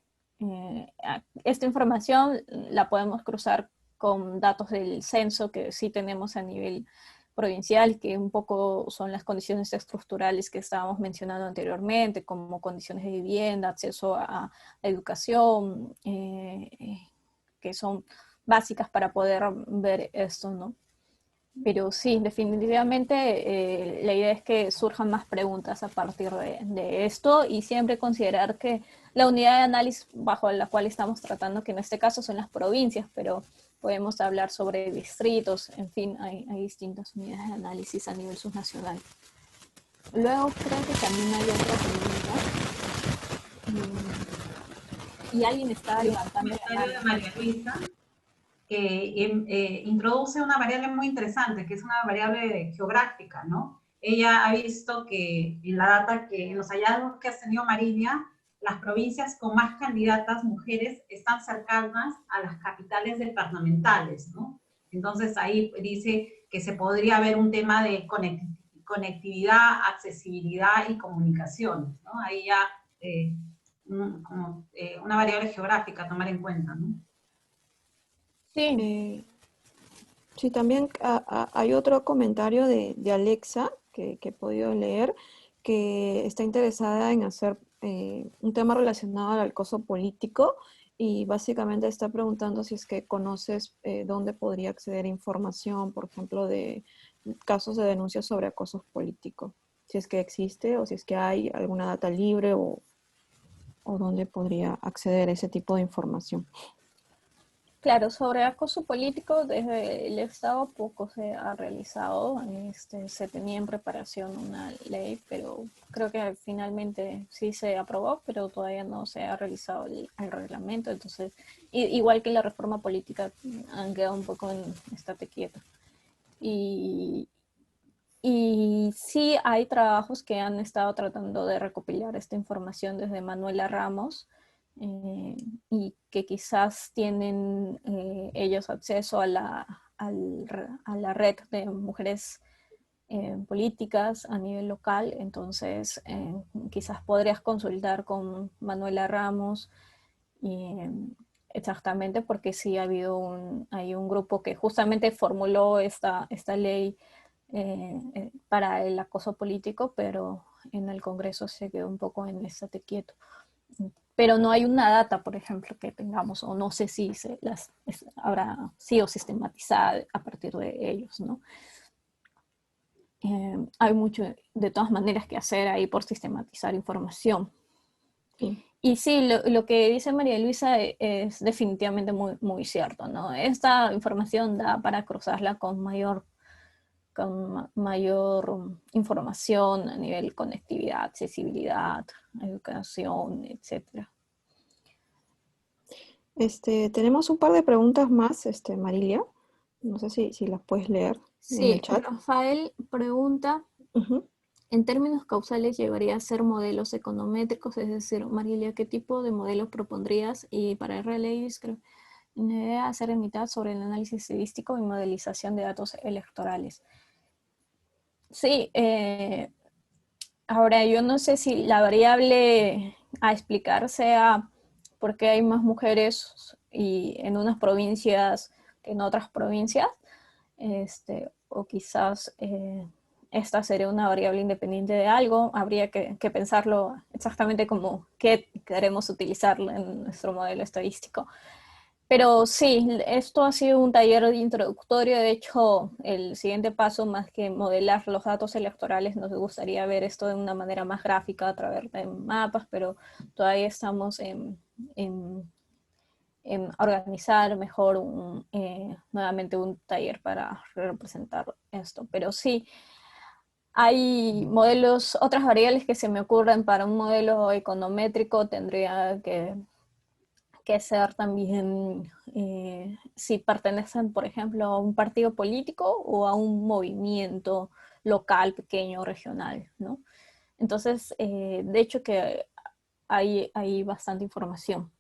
Esta información la podemos cruzar con datos del censo que sí tenemos a nivel provincial, que un poco son las condiciones estructurales que estábamos mencionando anteriormente, como condiciones de vivienda, acceso a educación, que son básicas para poder ver esto, ¿no? Pero sí, definitivamente la idea es que surjan más preguntas a partir de esto y siempre considerar que la unidad de análisis bajo la cual estamos tratando, que en este caso son las provincias, pero podemos hablar sobre distritos, en fin, hay distintas unidades de análisis a nivel subnacional. Luego creo que también hay otra pregunta. Y alguien está levantando la mano. De María Luisa, que introduce una variable muy interesante, que es una variable geográfica, ¿no? Ella ha visto que en la data, que en los hallazgos que ha tenido Marilia, las provincias con más candidatas mujeres están cercanas a las capitales departamentales, ¿no? Entonces ahí dice que se podría ver un tema de conectividad, accesibilidad y comunicaciones, ¿no? Ahí ya una variable geográfica a tomar en cuenta, ¿no? Sí. Sí, también hay otro comentario de Alexa que he podido leer, que está interesada en hacer un tema relacionado al acoso político y básicamente está preguntando si es que conoces dónde podría acceder a información, por ejemplo, de casos de denuncias sobre acoso político, si es que existe o si es que hay alguna data libre o dónde podría acceder a ese tipo de información. Claro, sobre acoso político desde el Estado poco se ha realizado. Se tenía en preparación una ley, pero creo que finalmente sí se aprobó, pero todavía no se ha realizado el reglamento. Entonces, igual que la reforma política, han quedado un poco en estate quieto. Y sí hay trabajos que han estado tratando de recopilar esta información desde Manuela Ramos, y que quizás tienen ellos acceso a la red de mujeres políticas a nivel local. Entonces quizás podrías consultar con Manuela Ramos exactamente, porque sí ha habido hay un grupo que justamente formuló esta ley para el acoso político, pero en el Congreso se quedó un poco en estate quieto. Pero no hay una data, por ejemplo, que tengamos, o no sé si habrá sido sistematizada a partir de ellos, ¿no? Hay mucho, de todas maneras, que hacer ahí por sistematizar información. Sí. Y sí, lo que dice María Luisa es definitivamente muy, muy cierto, ¿no? Esta información da para cruzarla con mayor información a nivel conectividad, accesibilidad, educación, etc. Tenemos un par de preguntas más, Marilia. No sé si las puedes leer en el chat. Rafael pregunta, en términos causales llevaría a ser modelos econométricos, es decir, Marilia, ¿qué tipo de modelos propondrías? Y para RLADIS, creo, una idea hacer en mitad sobre el análisis estadístico y modelización de datos electorales. Sí, ahora yo no sé si la variable a explicar sea por qué hay más mujeres en unas provincias que en otras provincias, o quizás esta sería una variable independiente de algo. Habría que pensarlo exactamente como qué queremos utilizar en nuestro modelo estadístico. Pero sí, esto ha sido un taller introductorio. De hecho, el siguiente paso, más que modelar los datos electorales, nos gustaría ver esto de una manera más gráfica a través de mapas, pero todavía estamos en organizar mejor nuevamente un taller para representar esto. Pero sí, hay modelos, otras variables que se me ocurren para un modelo econométrico. Tendría que ser también si pertenecen, por ejemplo, a un partido político o a un movimiento local, pequeño, regional, ¿no? Entonces, de hecho que hay bastante información.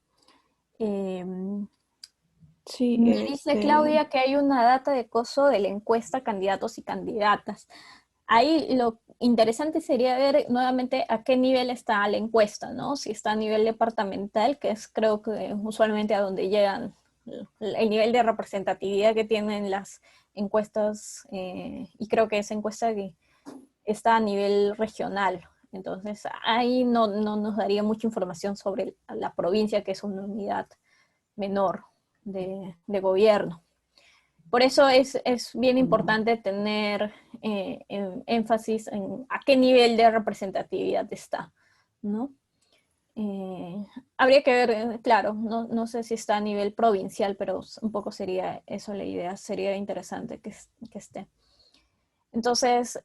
Sí, me dice Claudia que hay una data de acoso de la encuesta candidatos y candidatas. Ahí lo interesante sería ver nuevamente a qué nivel está la encuesta, ¿no? Si está a nivel departamental, que es creo que usualmente a donde llegan el nivel de representatividad que tienen las encuestas, y creo que esa encuesta que está a nivel regional. Entonces, ahí no nos daría mucha información sobre la provincia, que es una unidad menor de gobierno. Por eso es bien importante tener énfasis en a qué nivel de representatividad está, ¿no? Habría que ver, claro, no sé si está a nivel provincial, pero un poco sería eso la idea, sería interesante que esté. Entonces,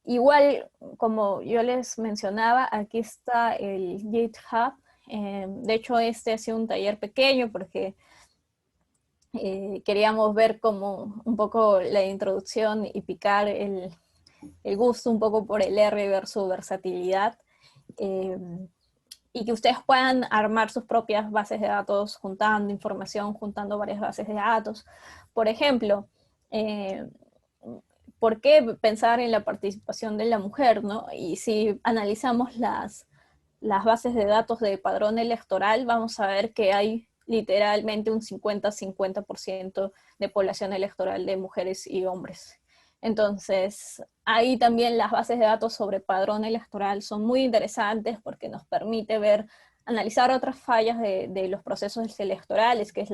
igual, como yo les mencionaba, aquí está el GitHub. De hecho, este ha sido un taller pequeño porque queríamos ver como un poco la introducción y picar el gusto un poco por el R y ver su versatilidad. Y que ustedes puedan armar sus propias bases de datos juntando información, juntando varias bases de datos. Por ejemplo, ¿por qué pensar en la participación de la mujer, ¿no? Y si analizamos las bases de datos de padrón electoral, vamos a ver que hay literalmente un 50-50% de población electoral de mujeres y hombres. Entonces, ahí también las bases de datos sobre padrón electoral son muy interesantes porque nos permite analizar otras fallas de los procesos electorales, que es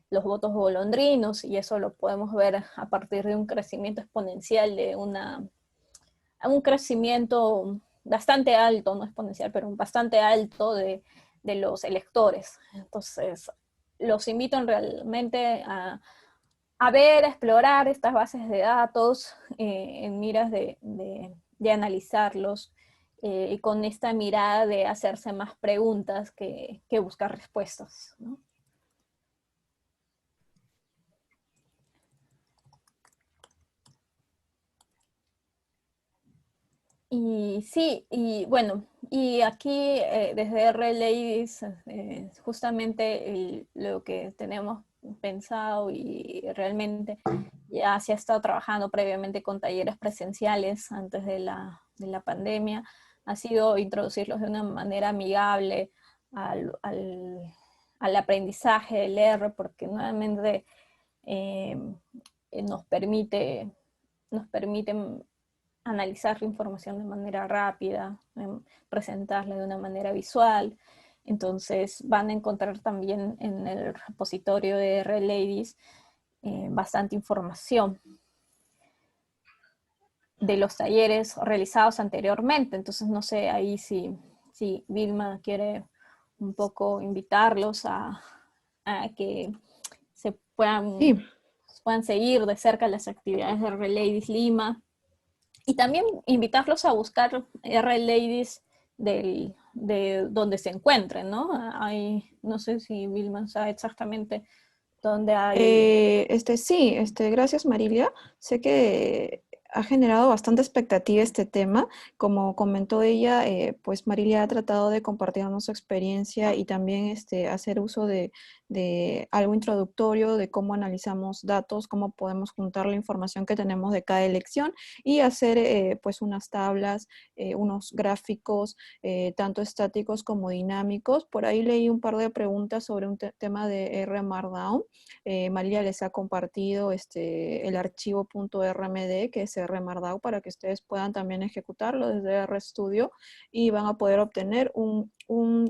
los votos golondrinos, y eso lo podemos ver a partir de un crecimiento exponencial, un crecimiento bastante alto, no exponencial, pero bastante alto de los electores. Entonces, los invito realmente a ver, a explorar estas bases de datos en miras de analizarlos y con esta mirada de hacerse más preguntas que buscar respuestas, ¿no? Y sí, y bueno, y aquí desde R-Ladies, justamente lo que tenemos pensado y realmente ya se ha estado trabajando previamente con talleres presenciales antes de la pandemia, ha sido introducirlos de una manera amigable al aprendizaje del R, porque nuevamente nos permite analizar la información de manera rápida, presentarla de una manera visual. Entonces van a encontrar también en el repositorio de R-Ladies bastante información de los talleres realizados anteriormente. Entonces no sé ahí si Vilma quiere un poco invitarlos a que se puedan seguir de cerca las actividades de R-Ladies Lima. Y también invitarlos a buscar R-Ladies de donde se encuentren, ¿no? No sé si Vilma sabe exactamente dónde hay. Sí, gracias Marilia. Sé que ha generado bastante expectativa este tema. Como comentó ella, pues Marilia ha tratado de compartirnos su experiencia y también hacer uso de algo introductorio de cómo analizamos datos, cómo podemos juntar la información que tenemos de cada elección y hacer pues unas tablas, unos gráficos, tanto estáticos como dinámicos. Por ahí leí un par de preguntas sobre un tema de R Markdown. Marilia les ha compartido el archivo .rmd, que es R Markdown, para que ustedes puedan también ejecutarlo desde RStudio y van a poder obtener un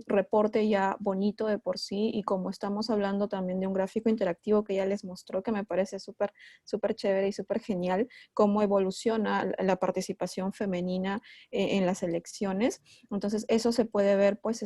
reporte ya bonito de por sí. Y como estamos hablando también de un gráfico interactivo que ya les mostró, que me parece súper chévere y súper genial, cómo evoluciona la participación femenina en las elecciones. Entonces eso se puede ver pues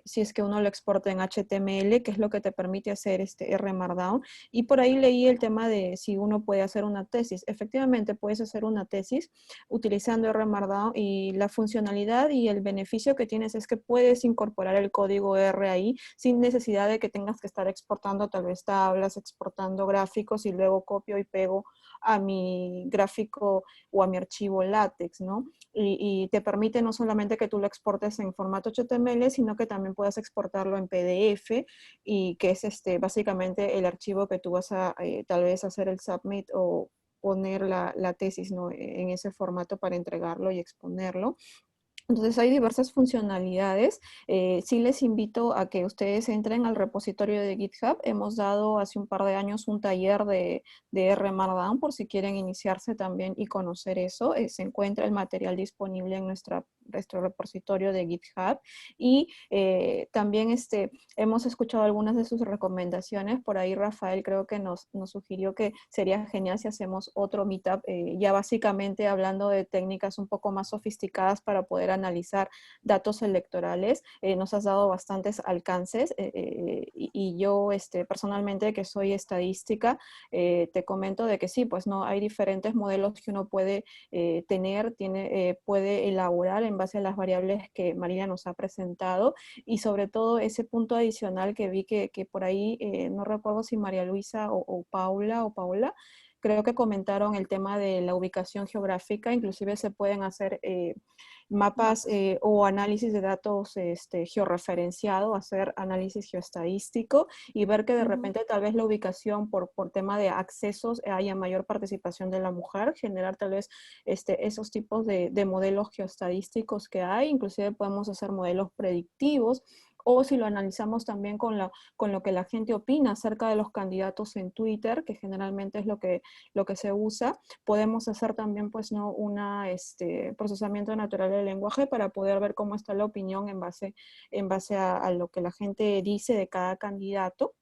si es que uno lo exporta en HTML, que es lo que te permite hacer R Markdown. Y por ahí leí el tema de si uno puede hacer una tesis. Efectivamente puedes hacer una tesis utilizando R Markdown, y la funcionalidad y el beneficio que tienes es que puedes incorporar el código R ahí sin necesidad de que tengas que estar exportando tal vez tablas, exportando gráficos y luego copio y pego a mi gráfico o a mi archivo LaTeX, ¿no? Y te permite no solamente que tú lo exportes en formato HTML, sino que también puedas exportarlo en PDF, y que es básicamente el archivo que tú vas a tal vez hacer el submit o poner la tesis, ¿no?, en ese formato para entregarlo y exponerlo. Entonces hay diversas funcionalidades. Sí les invito a que ustedes entren al repositorio de GitHub. Hemos dado hace un par de años un taller de R Markdown por si quieren iniciarse también y conocer eso. Se encuentra el material disponible en nuestro repositorio de GitHub. Y también hemos escuchado algunas de sus recomendaciones. Por ahí Rafael creo que nos sugirió que sería genial si hacemos otro meetup, ya básicamente hablando de técnicas un poco más sofisticadas para poder analizar datos electorales. Nos has dado bastantes alcances y yo personalmente, que soy estadística, te comento de que sí, pues no, hay diferentes modelos que uno puede tener, puede elaborar en base a las variables que María nos ha presentado, y sobre todo ese punto adicional que vi que por ahí, no recuerdo si María Luisa o Paula, creo que comentaron el tema de la ubicación geográfica. Inclusive se pueden hacer mapas o análisis de datos georreferenciado, hacer análisis geoestadístico y ver que de repente tal vez la ubicación por tema de accesos haya mayor participación de la mujer, generar tal vez esos tipos de modelos geoestadísticos que hay. Inclusive podemos hacer modelos predictivos, o si lo analizamos también con lo que la gente opina acerca de los candidatos en Twitter, que generalmente es lo que se usa, podemos hacer también pues no una procesamiento natural del lenguaje para poder ver cómo está la opinión en base a lo que la gente dice de cada candidato.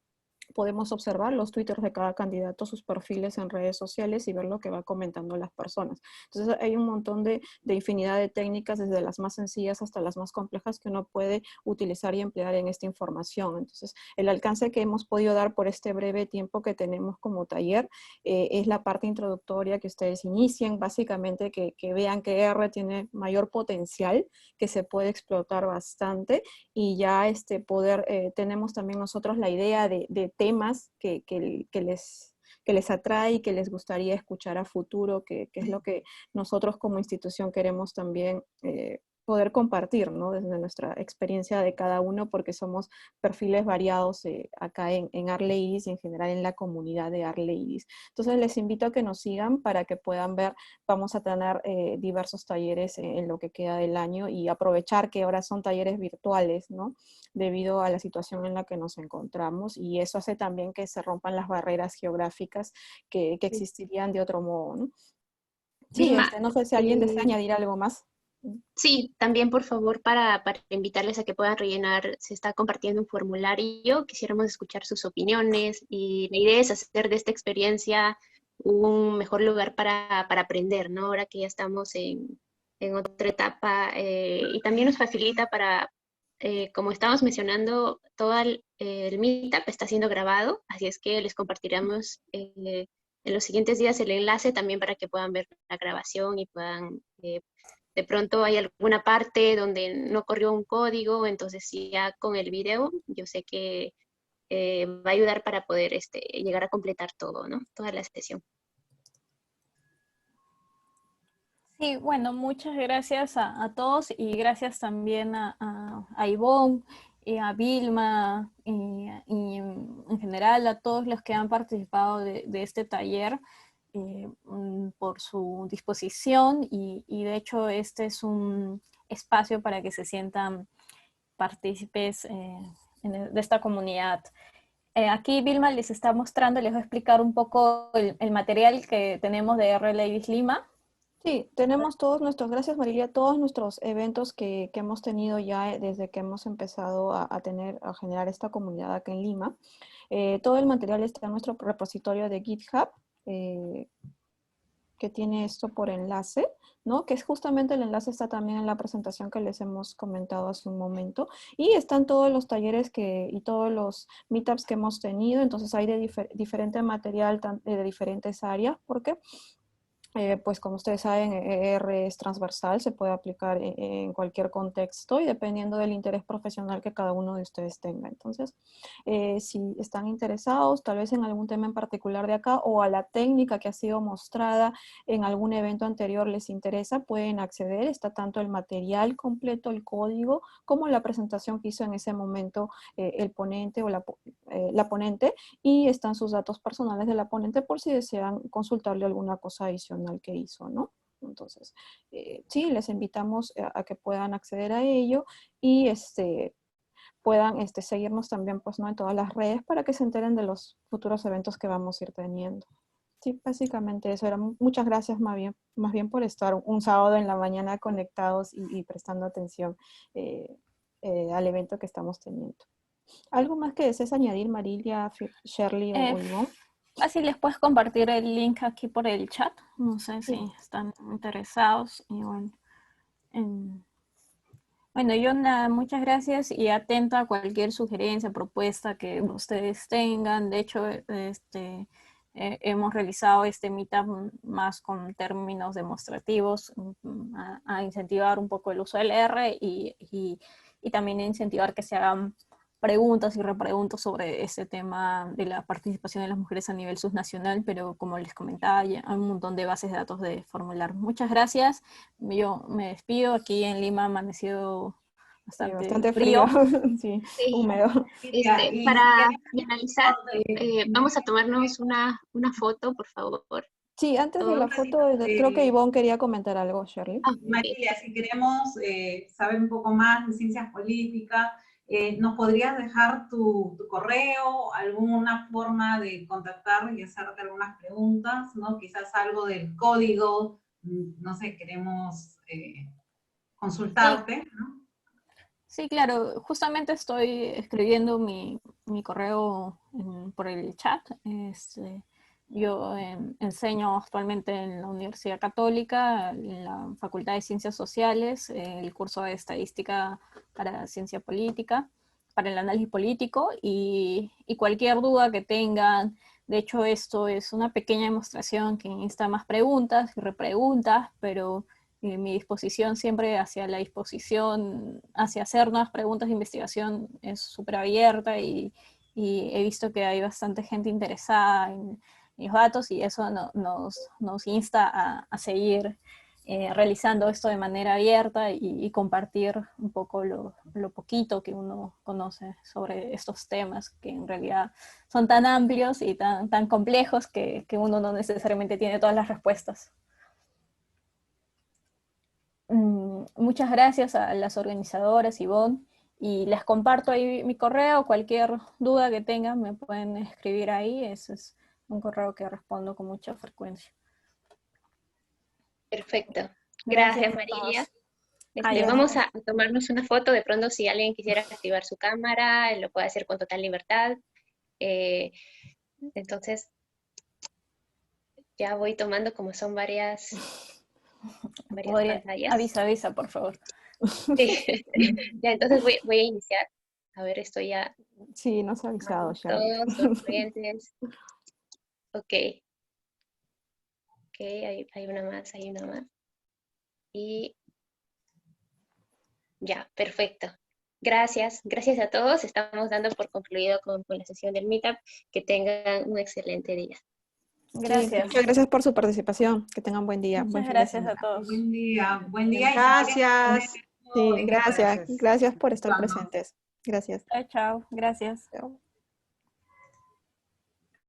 Podemos observar los twitters de cada candidato, sus perfiles en redes sociales y ver lo que va comentando las personas. Entonces hay un montón de infinidad de técnicas, desde las más sencillas hasta las más complejas, que uno puede utilizar y emplear en esta información. Entonces el alcance que hemos podido dar por este breve tiempo que tenemos como taller es la parte introductoria, que ustedes inicien, básicamente que vean que R tiene mayor potencial, que se puede explotar bastante, y ya tenemos también nosotros la idea de temas que les atrae y que les gustaría escuchar a futuro, que es lo que nosotros como institución queremos también poder compartir, ¿no? Desde nuestra experiencia de cada uno, porque somos perfiles variados acá en R-Ladies y en general en la comunidad de R-Ladies. Entonces les invito a que nos sigan para que puedan ver. Vamos a tener diversos talleres en lo que queda del año, y aprovechar que ahora son talleres virtuales, ¿no? Debido a la situación en la que nos encontramos, y eso hace también que se rompan las barreras geográficas que existirían de otro modo, ¿no? Sí, Vilma, no sé si alguien desea añadir algo más. sí, también por favor, para invitarles a que puedan rellenar, se está compartiendo un formulario, quisiéramos escuchar sus opiniones, y la idea es hacer de esta experiencia un mejor lugar para aprender, ¿no? Ahora que ya estamos en otra etapa, y también nos facilita para, como estábamos mencionando, todo el meetup está siendo grabado, así es que les compartiremos en los siguientes días el enlace también para que puedan ver la grabación y puedan... de pronto hay alguna parte donde no corrió un código, entonces ya con el video yo sé que va a ayudar para poder llegar a completar todo, ¿no? Toda la sesión. Sí, bueno, muchas gracias a todos, y gracias también a Ivonne, a Vilma, y en general a todos los que han participado de este taller por su disposición, y de hecho este es un espacio para que se sientan partícipes de esta comunidad. Aquí Vilma les está mostrando, les voy a explicar un poco el material que tenemos de R-Ladies Lima. Sí, tenemos gracias Marilia, todos nuestros eventos que hemos tenido ya desde que hemos empezado a generar esta comunidad acá en Lima. Todo el material está en nuestro repositorio de GitHub, que tiene esto por enlace, ¿no? Que es justamente el enlace, está también en la presentación que les hemos comentado hace un momento, y están todos los talleres y todos los meetups que hemos tenido. Entonces hay diferente material de diferentes áreas, porque pues como ustedes saben, R es transversal, se puede aplicar en cualquier contexto y dependiendo del interés profesional que cada uno de ustedes tenga. Entonces, si están interesados tal vez en algún tema en particular de acá, o a la técnica que ha sido mostrada en algún evento anterior les interesa, pueden acceder. Está tanto el material completo, el código, como la presentación que hizo en ese momento el ponente o la ponente, y están sus datos personales de la ponente por si desean consultarle alguna cosa adicional que hizo, ¿no? Entonces, sí, les invitamos a que puedan acceder a ello y puedan seguirnos también pues, ¿no? en todas las redes para que se enteren de los futuros eventos que vamos a ir teniendo. Sí, básicamente eso era. Muchas gracias más bien por estar un sábado en la mañana conectados y prestando atención al evento que estamos teniendo. ¿Algo más que desees añadir, Marilia, Shirley o Ivonne? Así les puedes compartir el link aquí por el chat. No sé si están interesados. Y bueno, yo nada, muchas gracias y atenta a cualquier sugerencia, propuesta que ustedes tengan. De hecho, hemos realizado este meetup más con términos demostrativos, a incentivar un poco el uso del R y también a incentivar que se hagan preguntas y repreguntas sobre este tema de la participación de las mujeres a nivel subnacional, pero como les comentaba, ya hay un montón de bases de datos de formular. Muchas gracias. Yo me despido. Aquí en Lima ha amanecido bastante frío. Sí, Sí. húmedo. Para finalizar, vamos a tomarnos una foto, por favor. Sí, antes de la foto, creo que Ivonne quería comentar algo, Shirley. Marilia, si queremos saber un poco más de ciencias políticas, ¿nos podrías dejar tu correo, alguna forma de contactar y hacerte algunas preguntas, ¿no? Quizás algo del código, no sé, queremos consultarte, ¿no? Sí, claro, justamente estoy escribiendo mi correo por el chat. Yo enseño actualmente en la Universidad Católica, en la Facultad de Ciencias Sociales, el curso de Estadística para Ciencia Política, para el análisis político, y cualquier duda que tengan. De hecho, esto es una pequeña demostración que insta más preguntas y repreguntas, pero mi disposición siempre hacia la disposición, hacia hacer nuevas preguntas de investigación es súper abierta y he visto que hay bastante gente interesada en los datos y eso nos insta a seguir realizando esto de manera abierta y compartir un poco lo poquito que uno conoce sobre estos temas que en realidad son tan amplios y tan complejos que uno no necesariamente tiene todas las respuestas. Muchas gracias a las organizadoras, Ivonne, y les comparto ahí mi correo. Cualquier duda que tengan me pueden escribir ahí. Ese es un correo que respondo con mucha frecuencia. Perfecto. Gracias, Marilia. Vamos a tomarnos una foto. De pronto, si alguien quisiera activar su cámara, lo puede hacer con total libertad. Entonces, ya voy tomando, como son varias pantallas. Avisa, por favor. Sí. Ya, entonces voy a iniciar. A ver, estoy ya. Sí, nos ha avisado ya. Todos los clientes. Ok, hay una más, Y ya, perfecto. Gracias a todos. Estamos dando por concluido con la sesión del Meetup. Que tengan un excelente día. Gracias. Sí, muchas gracias por su participación. Que tengan buen día. Muchas gracias a todos. Buen día. Buen día. Gracias. Sí, gracias. Gracias por estar presentes. Gracias. Chao. Gracias. Chao.